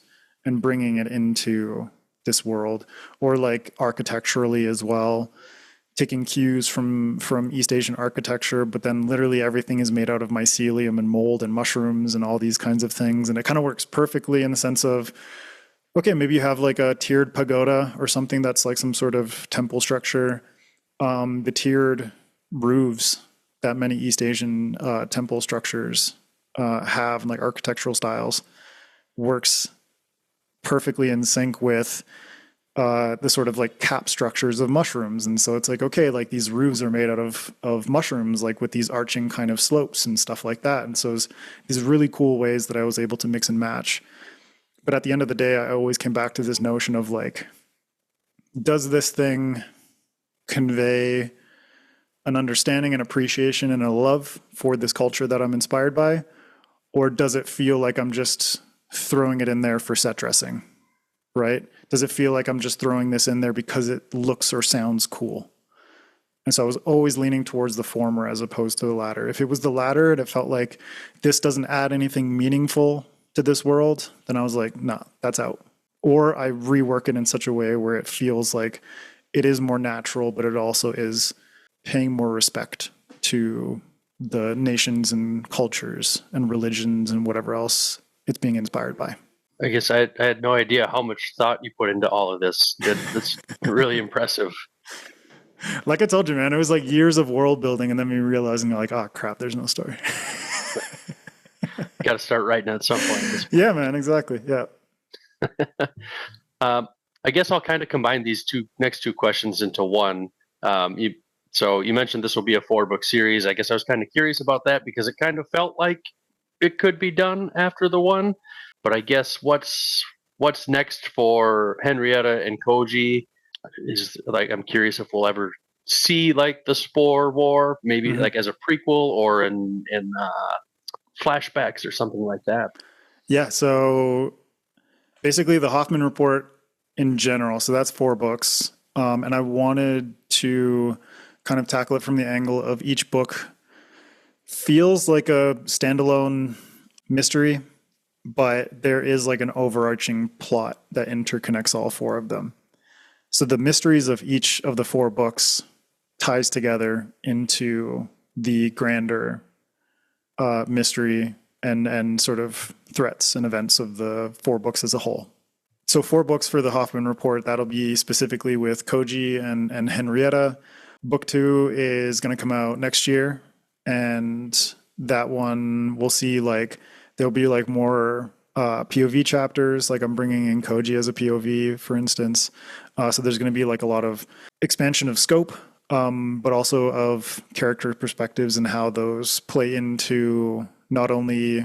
and bringing it into this world, or like architecturally as well, taking cues from East Asian architecture, but then literally everything is made out of mycelium and mold and mushrooms and all these kinds of things. And it kind of works perfectly in the sense of, okay, maybe you have like a tiered pagoda or something that's like some sort of temple structure. The tiered roofs that many East Asian temple structures have, like architectural styles, works perfectly in sync with the sort of like cap structures of mushrooms. And so it's like, okay, like these roofs are made out of mushrooms, like with these arching kind of slopes and stuff like that. And so it's these really cool ways that I was able to mix and match. But at the end of the day, I always came back to this notion of like, does this thing convey an understanding and appreciation and a love for this culture that I'm inspired by? Or does it feel like I'm just throwing it in there for set dressing, right? Does it feel like I'm just throwing this in there because it looks or sounds cool? And so I was always leaning towards the former as opposed to the latter. If it was the latter and it felt like this doesn't add anything meaningful to this world, then I was like, nah, that's out. Or I rework it in such a way where it feels like it is more natural, but it also is paying more respect to the nations and cultures and religions and whatever else it's being inspired by. I guess I had no idea how much thought you put into all of this. That's really impressive. Like I told you, man, it was like years of world building and then me realizing like, oh crap, there's no story. Got to start writing at some point. Yeah, man, exactly. Yeah. I guess I'll kind of combine these next two questions into one. So you mentioned this will be a 4-book series. I guess I was kind of curious about that because it kind of felt like it could be done after the one. But I guess what's next for Henrietta and Koji is like, I'm curious if we'll ever see like the Spore War, maybe like as a prequel or in flashbacks or something like that. Yeah. So basically the Hoffman Report in general. So that's 4 books. And I wanted to kind of tackle it from the angle of each book feels like a standalone mystery, but there is like an overarching plot that interconnects all 4 of them. So the mysteries of each of the 4 books ties together into the grander mystery and sort of threats and events of the 4 books as a whole. So 4 books for the Hoffman Report, that'll be specifically with Koji and Henrietta. Book 2 is going to come out next year. And that one we'll see like there'll be like more POV chapters. Like I'm bringing in Koji as a POV, for instance. So there's going to be like a lot of expansion of scope, but also of character perspectives and how those play into not only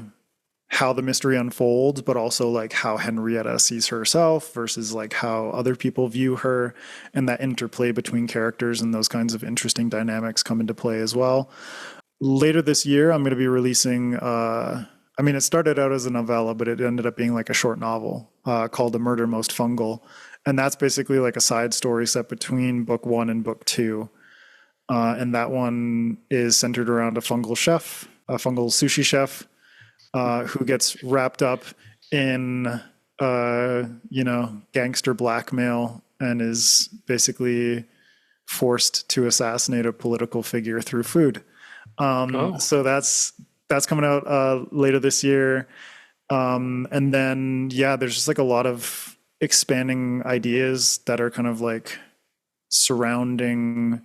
how the mystery unfolds, but also like how Henrietta sees herself versus like how other people view her, and that interplay between characters and those kinds of interesting dynamics come into play as well. Later this year, I'm going to be releasing, it started out as a novella, but it ended up being like a short novel called The Murder Most Fungal. And that's basically like a side story set between book 1 and book 2. And that one is centered around a fungal sushi chef, who gets wrapped up in, gangster blackmail and is basically forced to assassinate a political figure through food. So that's coming out later this year. And then, there's just like a lot of expanding ideas that are kind of like surrounding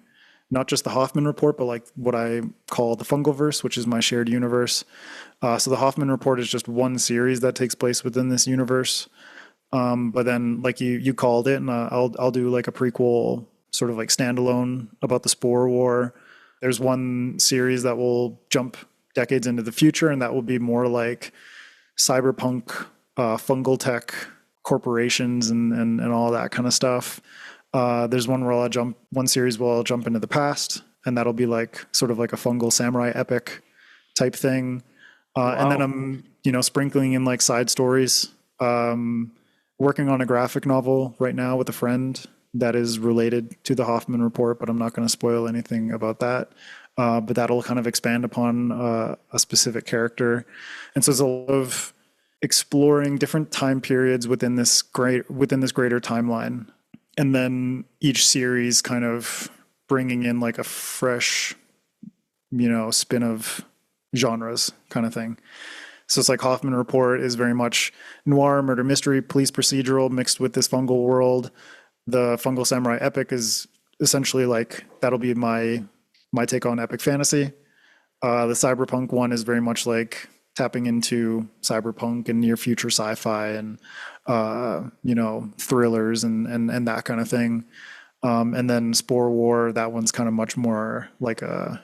not just the Hoffman Report, but like what I call the Fungalverse, which is my shared universe. So the Hoffman Report is just one series that takes place within this universe. But then, like you called it, and I'll do like a prequel, sort of like standalone about the Spore War. There's one series that will jump decades into the future, and that will be more like cyberpunk, fungal tech corporations and all that kind of stuff. There's one series where I'll jump into the past, and that'll be like sort of like a fungal samurai epic type thing. And then I'm, sprinkling in like side stories. Working on a graphic novel right now with a friend that is related to the Hoffman Report, but I'm not going to spoil anything about that. But that'll kind of expand upon a specific character. And so there's a lot of exploring different time periods within this greater timeline. And then each series kind of bringing in like a fresh, spin of genres kind of thing. So it's like Hoffman Report is very much noir, murder mystery, police procedural mixed with this fungal world. The Fungal Samurai epic is essentially like, that'll be my take on epic fantasy. The cyberpunk one is very much like tapping into cyberpunk and near future sci-fi and, thrillers and that kind of thing. And then Spore War, that one's kind of much more like a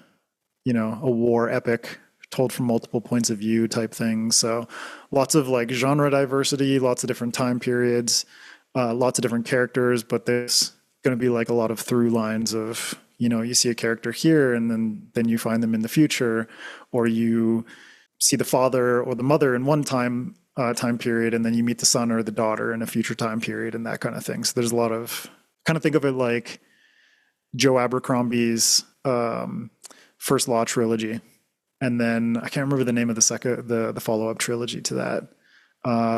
war epic told from multiple points of view type thing. So lots of like genre diversity, lots of different time periods, lots of different characters, but there's going to be like a lot of through lines of, you see a character here and then you find them in the future, or you see the father or the mother in one time period, and then you meet the son or the daughter in a future time period and that kind of thing. So there's a lot of, kind of think of it like Joe Abercrombie's First Law trilogy. And then I can't remember the name of the follow-up trilogy to that.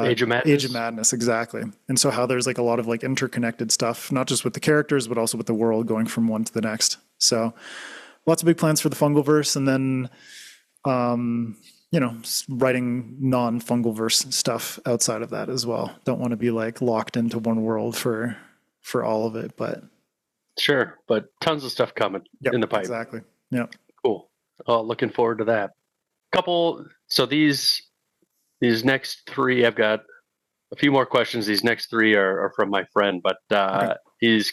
Age of Madness. Age of Madness, exactly. And so how there's like a lot of like interconnected stuff, not just with the characters, but also with the world going from one to the next. So lots of big plans for the Fungalverse, and then, writing non-Fungalverse stuff outside of that as well. Don't want to be like locked into one world for all of it, but. Sure, but tons of stuff coming in the pipe. Exactly. Yeah. Cool. Oh, looking forward to that. So these next three, I've got a few more questions. These next three are from my friend, but okay. He's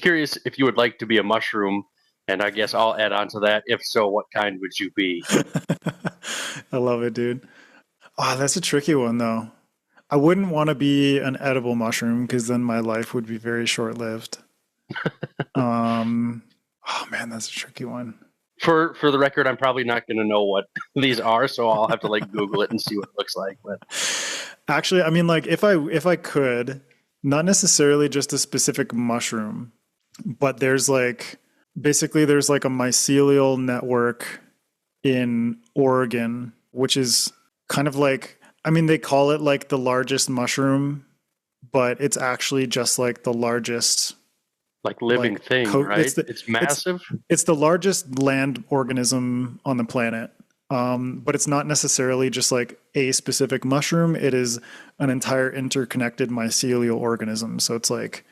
curious if you would like to be a mushroom, and I guess I'll add on to that. If so, what kind would you be? I love it, dude. Oh, that's a tricky one though. I wouldn't want to be an edible mushroom because then my life would be very short-lived. Oh man, that's a tricky one. For the record, I'm probably not going to know what these are, so I'll have to like Google it and see what it looks like. But actually, I mean, like if I could, not necessarily just a specific mushroom, but there's like a mycelial network in Oregon, which is kind of like, I mean, they call it like the largest mushroom, but it's actually just like the largest like living thing, right? It's massive. It's the largest land organism on the planet. But it's not necessarily just like a specific mushroom. It is an entire interconnected mycelial organism. So it's like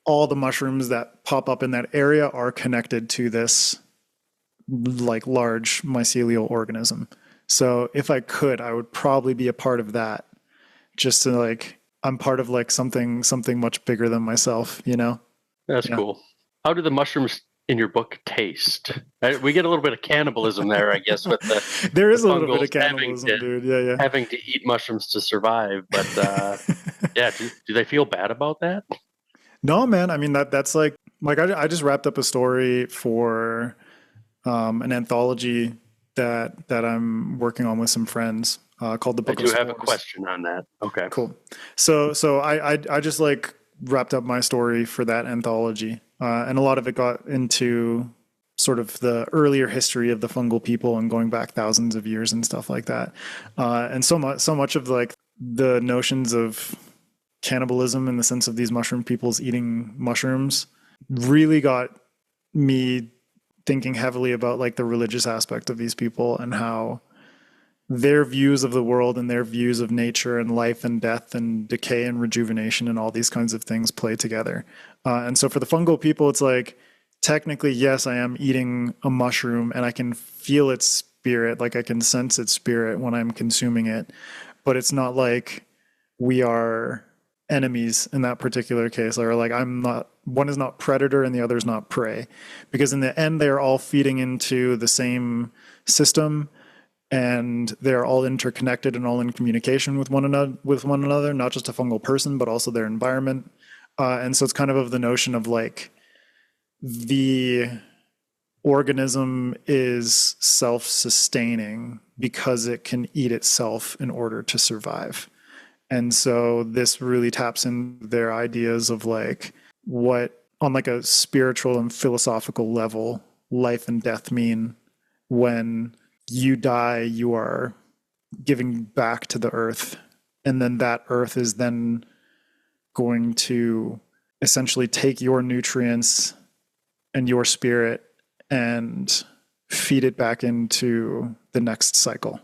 all the mushrooms that pop up in that area are connected to this like large mycelial organism. So if I could, I would probably be a part of that, just to like, I'm part of like something much bigger than myself, That's cool. How do the mushrooms in your book taste? We get a little bit of cannibalism there, I guess, with the there is a little bit of cannibalism, dude. Yeah. Having to eat mushrooms to survive, but yeah, do they feel bad about that? No, man. I mean that's like I just wrapped up a story for an anthology that I'm working on with some friends called The Book of Spores. I do have a question on that. Okay, cool. So I just like wrapped up my story for that anthology, and a lot of it got into sort of the earlier history of the fungal people and going back thousands of years and stuff like that. And so much of like the notions of cannibalism in the sense of these mushroom peoples eating mushrooms really got me thinking heavily about like the religious aspect of these people and how their views of the world and their views of nature and life and death and decay and rejuvenation and all these kinds of things play together. And so for the fungal people, it's like technically, yes, I am eating a mushroom and I can feel its spirit, like I can sense its spirit when I'm consuming it, but it's not like we are enemies in that particular case, or like I'm not, one is not predator and the other is not prey, because in the end they're all feeding into the same system, and they're all interconnected and all in communication with one another, not just a fungal person but also their environment. And so it's kind of the notion of like the organism is self-sustaining because it can eat itself in order to survive. And so this really taps into their ideas of like what, on like a spiritual and philosophical level, life and death mean. When you die, you are giving back to the earth, and then that earth is then going to essentially take your nutrients and your spirit and feed it back into the next cycle.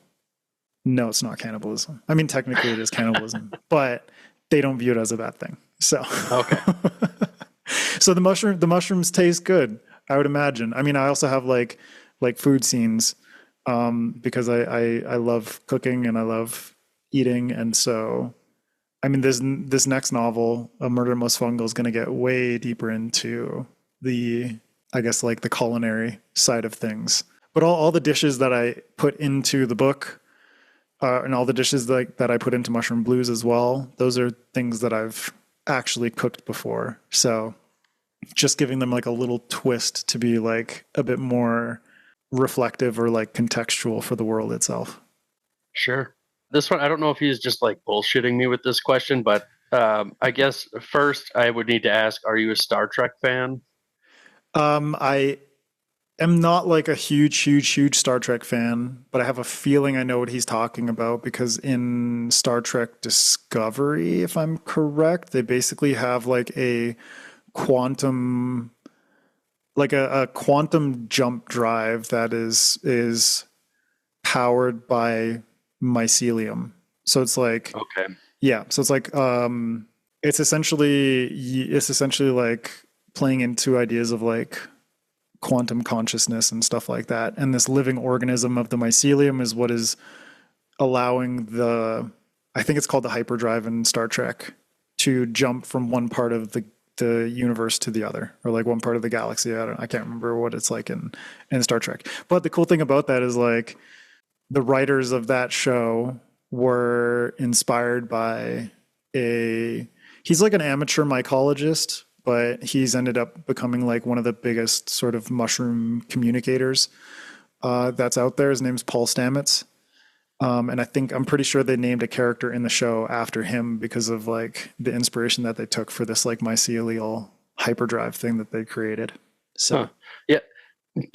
No, it's not cannibalism. I mean, technically it is cannibalism, but they don't view it as a bad thing. So, Okay. so the mushrooms taste good, I would imagine. I mean, I also have like food scenes, because I love cooking and I love eating. And so, I mean, this next novel, A Murder Most Fungal, is going to get way deeper into the, I guess, like the culinary side of things. But all the dishes that I put into the book, and all the dishes that I put into Mushroom Blues as well, those are things that I've actually cooked before. So just giving them like a little twist to be like a bit more reflective or like contextual for the world itself. Sure. This one, I don't know if he's just like bullshitting me with this question, but I guess first I would need to ask, are you a Star Trek fan? I am not like a huge Star Trek fan, but I have a feeling I know what he's talking about, because in Star Trek Discovery, if I'm correct, they basically have like a quantum, like a quantum jump drive that is powered by mycelium. So it's like, Okay. yeah, so it's like it's essentially like playing into ideas of like quantum consciousness and stuff like that. And this living organism of the mycelium is what is allowing the, I think it's called the hyperdrive in Star Trek, to jump from one part of the universe to the other, or like one part of the galaxy. I can't remember what it's like in Star Trek. But the cool thing about that is like the writers of that show were inspired by he's like an amateur mycologist, but he's ended up becoming like one of the biggest sort of mushroom communicators that's out there. His name's Paul Stamets. And I'm pretty sure they named a character in the show after him because of like the inspiration that they took for this like mycelial hyperdrive thing that they created. So, Huh. Yeah,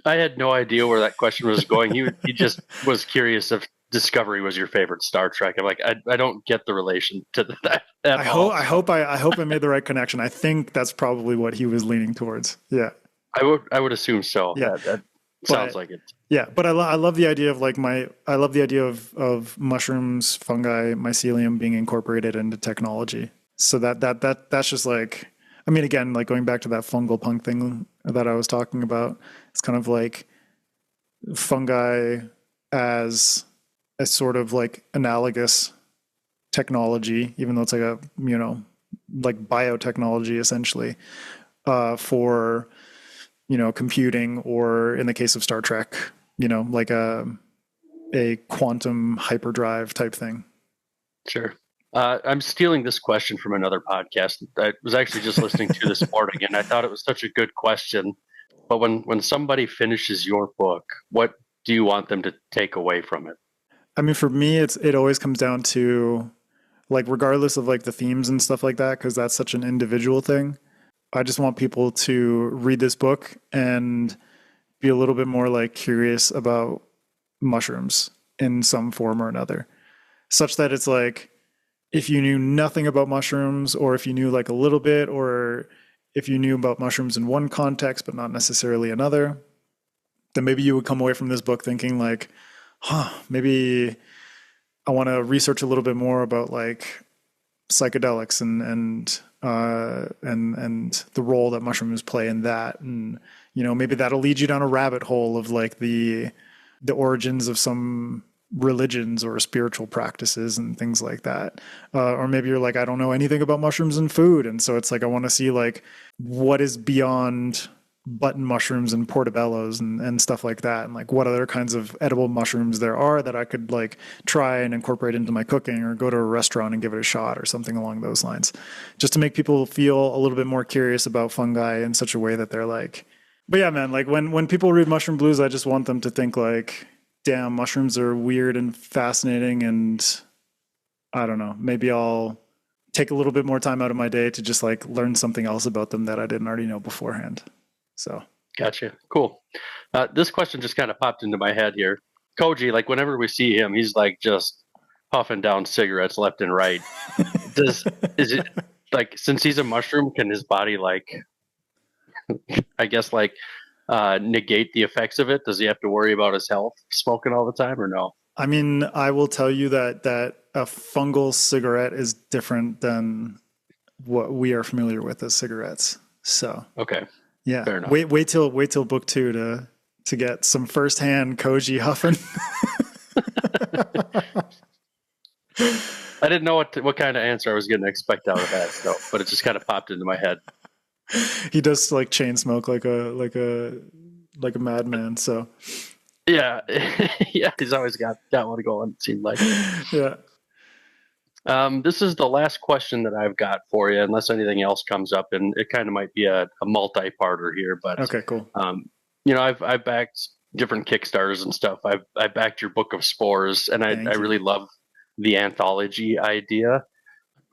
I had no idea where that question was going. He just was curious if Discovery was your favorite Star Trek. I'm like, I don't get the relation to that at all. I hope I made the right connection. I think that's probably what he was leaning towards. Yeah. I would assume so. Yeah. That sounds like it. Yeah, but I love the idea of like I love the idea of mushrooms, fungi, mycelium being incorporated into technology. So that's just like, I mean, again, like going back to that fungal punk thing that I was talking about, it's kind of like fungi as a sort of like analogous technology, even though it's like a, like biotechnology essentially, for, computing, or in the case of Star Trek, like a quantum hyperdrive type thing. Sure. I'm stealing this question from another podcast. I was actually just listening to this morning, and I thought it was such a good question. But when somebody finishes your book, what do you want them to take away from it? I mean, for me, it always comes down to like, regardless of like the themes and stuff like that, because that's such an individual thing. I just want people to read this book and be a little bit more like curious about mushrooms in some form or another, such that it's like, if you knew nothing about mushrooms, or if you knew like a little bit, or if you knew about mushrooms in one context but not necessarily another, then maybe you would come away from this book thinking like, maybe I want to research a little bit more about like psychedelics and the role that mushrooms play in that, and maybe that'll lead you down a rabbit hole of like the origins of some religions or spiritual practices and things like that. Or maybe you're like, I don't know anything about mushrooms and food. And so it's like, I want to see like what is beyond button mushrooms and portobellos and stuff like that. And like what other kinds of edible mushrooms there are that I could like try and incorporate into my cooking, or go to a restaurant and give it a shot or something along those lines, just to make people feel a little bit more curious about fungi in such a way that they're like, but yeah, man, like when people read Mushroom Blues, I just want them to think like, damn, mushrooms are weird and fascinating, and I don't know, maybe I'll take a little bit more time out of my day to just like learn something else about them that I didn't already know beforehand. So Gotcha. Cool. This question just kind of popped into my head here. Koji, like whenever we see him, he's like just puffing down cigarettes left and right. Is it like, since he's a mushroom, can his body like, I guess like negate the effects of it? Does he have to worry about his health smoking all the time, or no? I mean, I will tell you that a fungal cigarette is different than what we are familiar with as cigarettes. So Okay, yeah, fair enough. wait till book 2 to get some firsthand Koji huffing. I didn't know what kind of answer I was going to expect out of that, so, but it just kind of popped into my head. He does like chain smoke like a madman. So Yeah, yeah, he's always got one going. It seemed like. yeah. This is the last question that I've got for you, unless anything else comes up, and it kind of might be a multi-parter here. But Okay, cool. I've backed different Kickstarters and stuff. I backed your Book of Spores, and I Thank you. really love the anthology idea.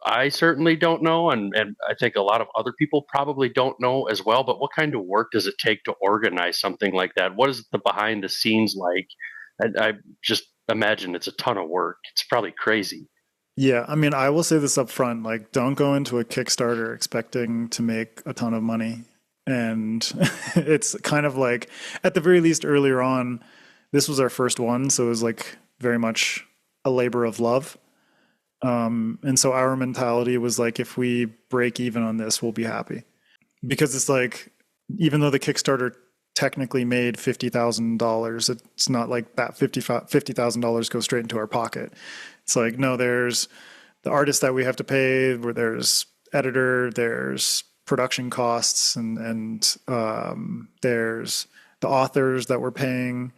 I certainly don't know, and I think a lot of other people probably don't know as well. But what kind of work does it take to organize something like that? What is the behind the scenes like? I just imagine it's a ton of work. It's probably crazy. Yeah, I mean, I will say this up front, like don't go into a Kickstarter expecting to make a ton of money. And it's kind of like, at the very least earlier on, this was our first one, so it was like very much a labor of love. And so our mentality was like, if we break even on this, we'll be happy. Because it's like, even though the Kickstarter technically made $50,000, it's not like that $50,000 goes straight into our pocket. It's like, no, there's the artist that we have to pay, where there's editor, there's production costs, and there's the authors that we're paying.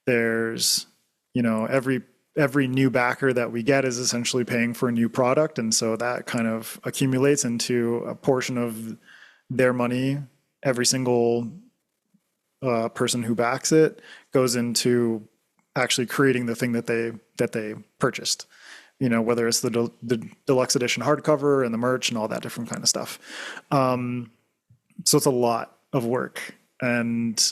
There's, every new backer that we get is essentially paying for a new product. And so that kind of accumulates into a portion of their money. Every single person who backs it goes into actually creating the thing that they purchased. Whether it's the deluxe edition hardcover and the merch and all that different kind of stuff. So it's a lot of work, and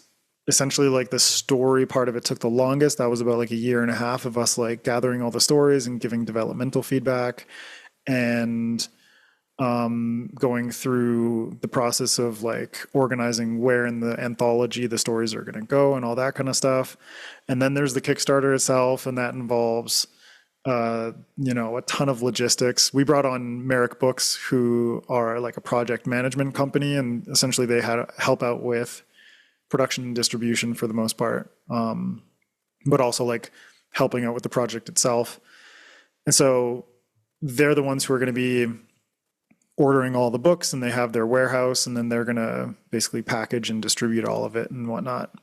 essentially like the story part of it took the longest. That was about like a year and a half of us like gathering all the stories and giving developmental feedback, and going through the process of like organizing where in the anthology the stories are going to go and all that kind of stuff. And then there's the Kickstarter itself, and that involves a ton of logistics. We brought on Merrick Books, who are like a project management company, and essentially they had help out with production and distribution for the most part, but also like helping out with the project itself. And so they're the ones who are going to be ordering all the books, and they have their warehouse, and then they're going to basically package and distribute all of it and whatnot.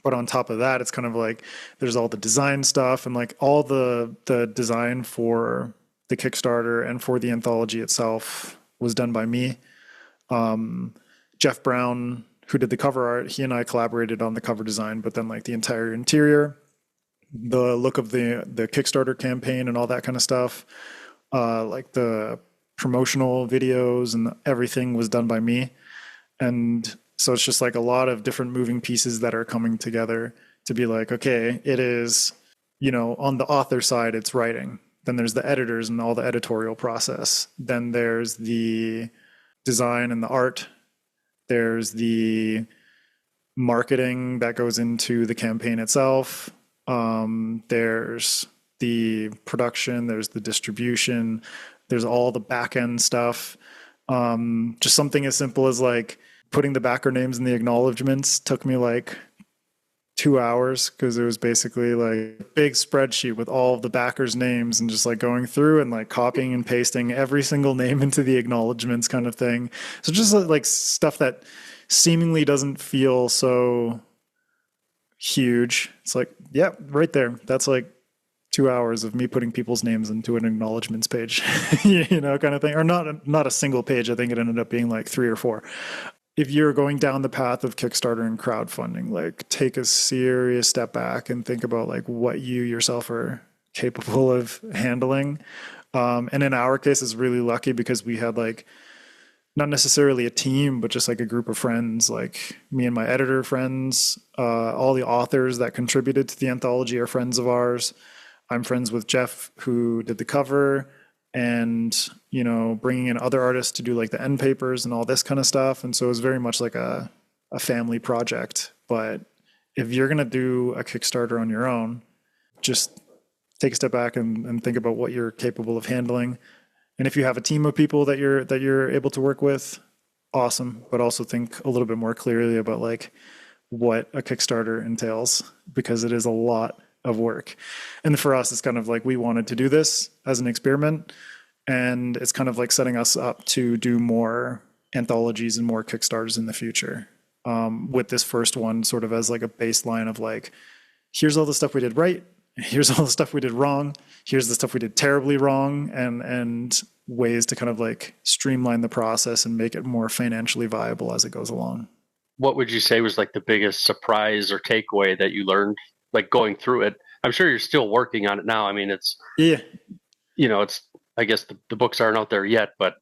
But on top of that, it's kind of like there's all the design stuff, and like all the design for the Kickstarter and for the anthology itself was done by me. Jeff Brown, who did the cover art, he and I collaborated on the cover design, but then like the entire interior, the look of the Kickstarter campaign and all that kind of stuff, like the promotional videos and everything was done by me. And so it's just like a lot of different moving pieces that are coming together to be like, okay, it is, on the author side, it's writing. Then there's the editors and all the editorial process. Then there's the design and the art. There's the marketing that goes into the campaign itself. There's the production, there's the distribution, there's all the back end stuff. Just something as simple as like putting the backer names in the acknowledgements took me like 2 hours because it was basically like a big spreadsheet with all of the backers' names and just like going through and like copying and pasting every single name into the acknowledgements kind of thing. So just like stuff that seemingly doesn't feel so huge. It's like, yeah, right there. That's like 2 hours of me putting people's names into an acknowledgements page, kind of thing. Or not a single page. I think it ended up being like 3 or 4. If you're going down the path of Kickstarter and crowdfunding, like take a serious step back and think about like what you yourself are capable of handling. And in our case, it's really lucky because we had like not necessarily a team, but just like a group of friends, like me and my editor friends, all the authors that contributed to the anthology are friends of ours. I'm friends with Jeff, who did the cover, and bringing in other artists to do like the end papers and all this kind of stuff. And so it was very much like a family project. But if you're gonna do a Kickstarter on your own, just take a step back and think about what you're capable of handling. And if you have a team of people that you're able to work with, awesome. But also think a little bit more clearly about like what a Kickstarter entails, because it is a lot of work. And for us, it's kind of like we wanted to do this as an experiment, and it's kind of like setting us up to do more anthologies and more Kickstarters in the future. With this first one sort of as like a baseline of like, here's all the stuff we did right, here's all the stuff we did wrong, here's the stuff we did terribly wrong, and ways to kind of like streamline the process and make it more financially viable as it goes along. What would you say was like the biggest surprise or takeaway that you learned, like going through it? I'm sure you're still working on it now. I mean, it's, Yeah. it's, I guess the books aren't out there yet, but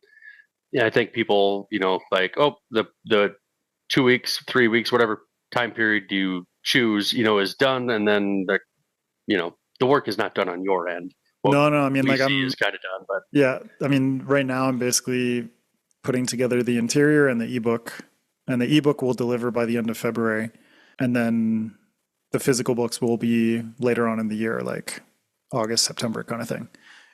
yeah, I think people, like, oh, the 2 weeks, 3 weeks, whatever time period you choose, is done. And then the work is not done on your end. What No, I mean, we like see is kind of done, but yeah, I mean, right now I'm basically putting together the interior and the ebook, and the ebook will deliver by the end of February. And then the physical books will be later on in the year, like August, September kind of thing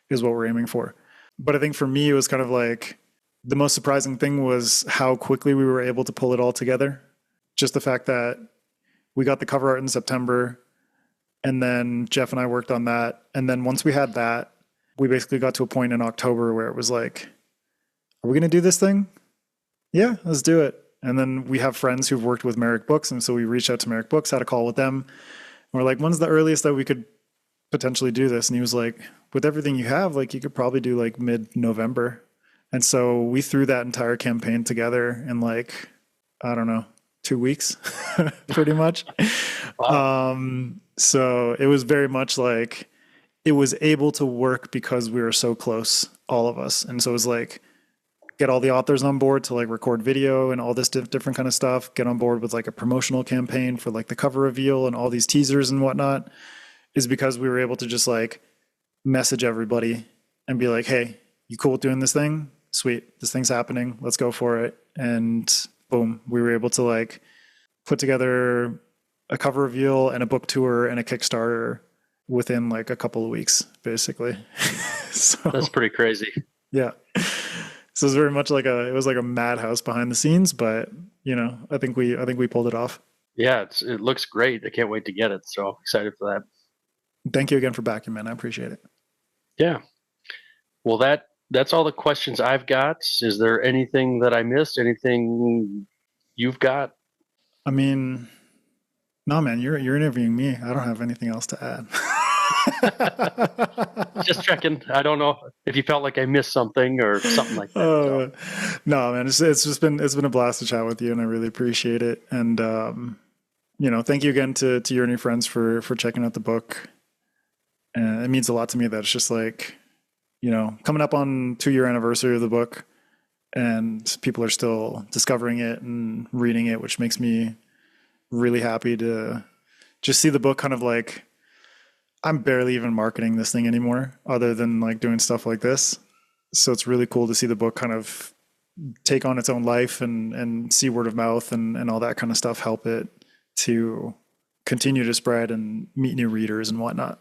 is what we're aiming for. But I think for me, it was kind of like the most surprising thing was how quickly we were able to pull it all together. Just the fact that we got the cover art in September, and then Jeff and I worked on that. And then once we had that, we basically got to a point in October where it was like, are we going to do this thing? Yeah, let's do it. And then we have friends who've worked with Merrick Books. And so we reached out to Merrick Books, had a call with them. And we're like, when's the earliest that we could potentially do this? And he was like, with everything you have, like you could probably do like mid-November. And so we threw that entire campaign together in like, I don't know, 2 weeks, pretty much. wow. So it was very much like it was able to work because we were so close, all of us. And so it was like, get all the authors on board to like record video and all this different kind of stuff, get on board with like a promotional campaign for like the cover reveal and all these teasers and whatnot, is because we were able to just like message everybody and be like, hey, you cool with doing this thing? Sweet. This thing's happening. Let's go for it. And boom, we were able to like put together a cover reveal and a book tour and a Kickstarter within like a couple of weeks, basically. So That's pretty crazy. yeah. So it was very much like it was like a madhouse behind the scenes, but I think we pulled it off. Yeah, it looks great. I can't wait to get it. So excited for that. Thank you again for backing, man. I appreciate it. Yeah. Well, that's all the questions I've got. Is there anything that I missed? Anything you've got? I mean, no, man, you're interviewing me. I don't have anything else to add. Just checking. I don't know if you felt like I missed something or something like that. So. No, man, it's been a blast to chat with you, and I really appreciate it. And thank you again to you and your friends for checking out the book. And it means a lot to me that it's just like, coming up on 2-year anniversary of the book, and people are still discovering it and reading it, which makes me really happy to just see the book kind of like, I'm barely even marketing this thing anymore other than like doing stuff like this. So it's really cool to see the book kind of take on its own life and see word of mouth and all that kind of stuff help it to continue to spread and meet new readers and whatnot.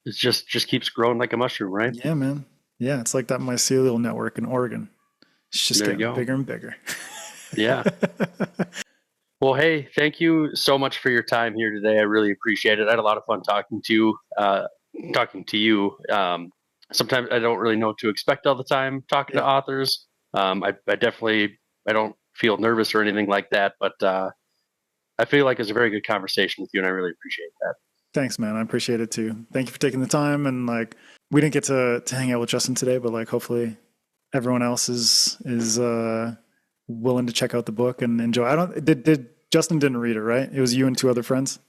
It just keeps growing like a mushroom, right? Yeah, man. Yeah, it's like that mycelial network in Oregon. It's just getting bigger and bigger. Yeah. Well, hey, thank you so much for your time here today. I really appreciate it. I had a lot of fun talking to you. Sometimes I don't really know what to expect all the time talking to authors. I definitely I don't feel nervous or anything like that, but I feel like it's a very good conversation with you, and I really appreciate that. Thanks, man. I appreciate it too. Thank you for taking the time. And like, we didn't get to hang out with Justin today, but like, hopefully everyone else is willing to check out the book and enjoy. I don't, did Justin didn't read it, right? It was you and two other friends.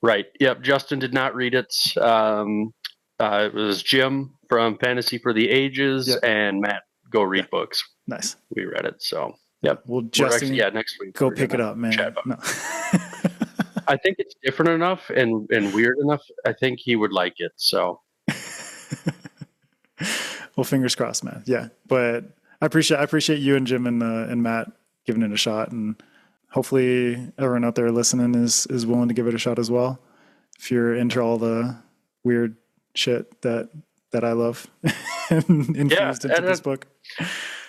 Right. Yep. Justin did not read it. It was Jim from Fantasy for the Ages and Matt Go Read Books. Nice. We read it. So, yep. Well, Justin, next week. go pick it up, man. No. I think it's different enough and weird enough. I think he would like it. So, well, fingers crossed, man. Yeah, but I appreciate you and Jim and Matt giving it a shot, and hopefully everyone out there listening is willing to give it a shot as well. If you're into all the weird shit that I love infused into this book.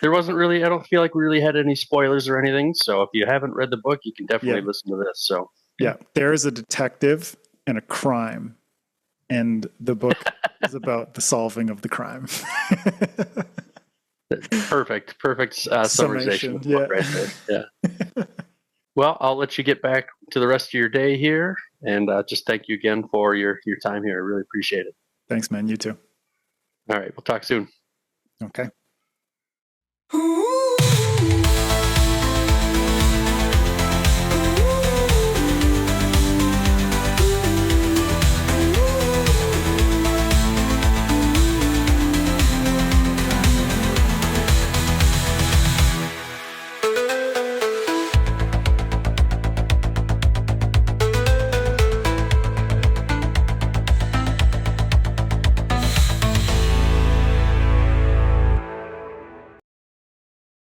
There wasn't really, I don't feel like we really had any spoilers or anything. So if you haven't read the book, you can definitely listen to this. So yeah, there is a detective and a crime, and the book is about the solving of the crime. Perfect summarization. Yeah. Right there. Yeah. Well, I'll let you get back to the rest of your day here, and just thank you again for your time here. I really appreciate it. Thanks, man. You too. All right. We'll talk soon. Okay.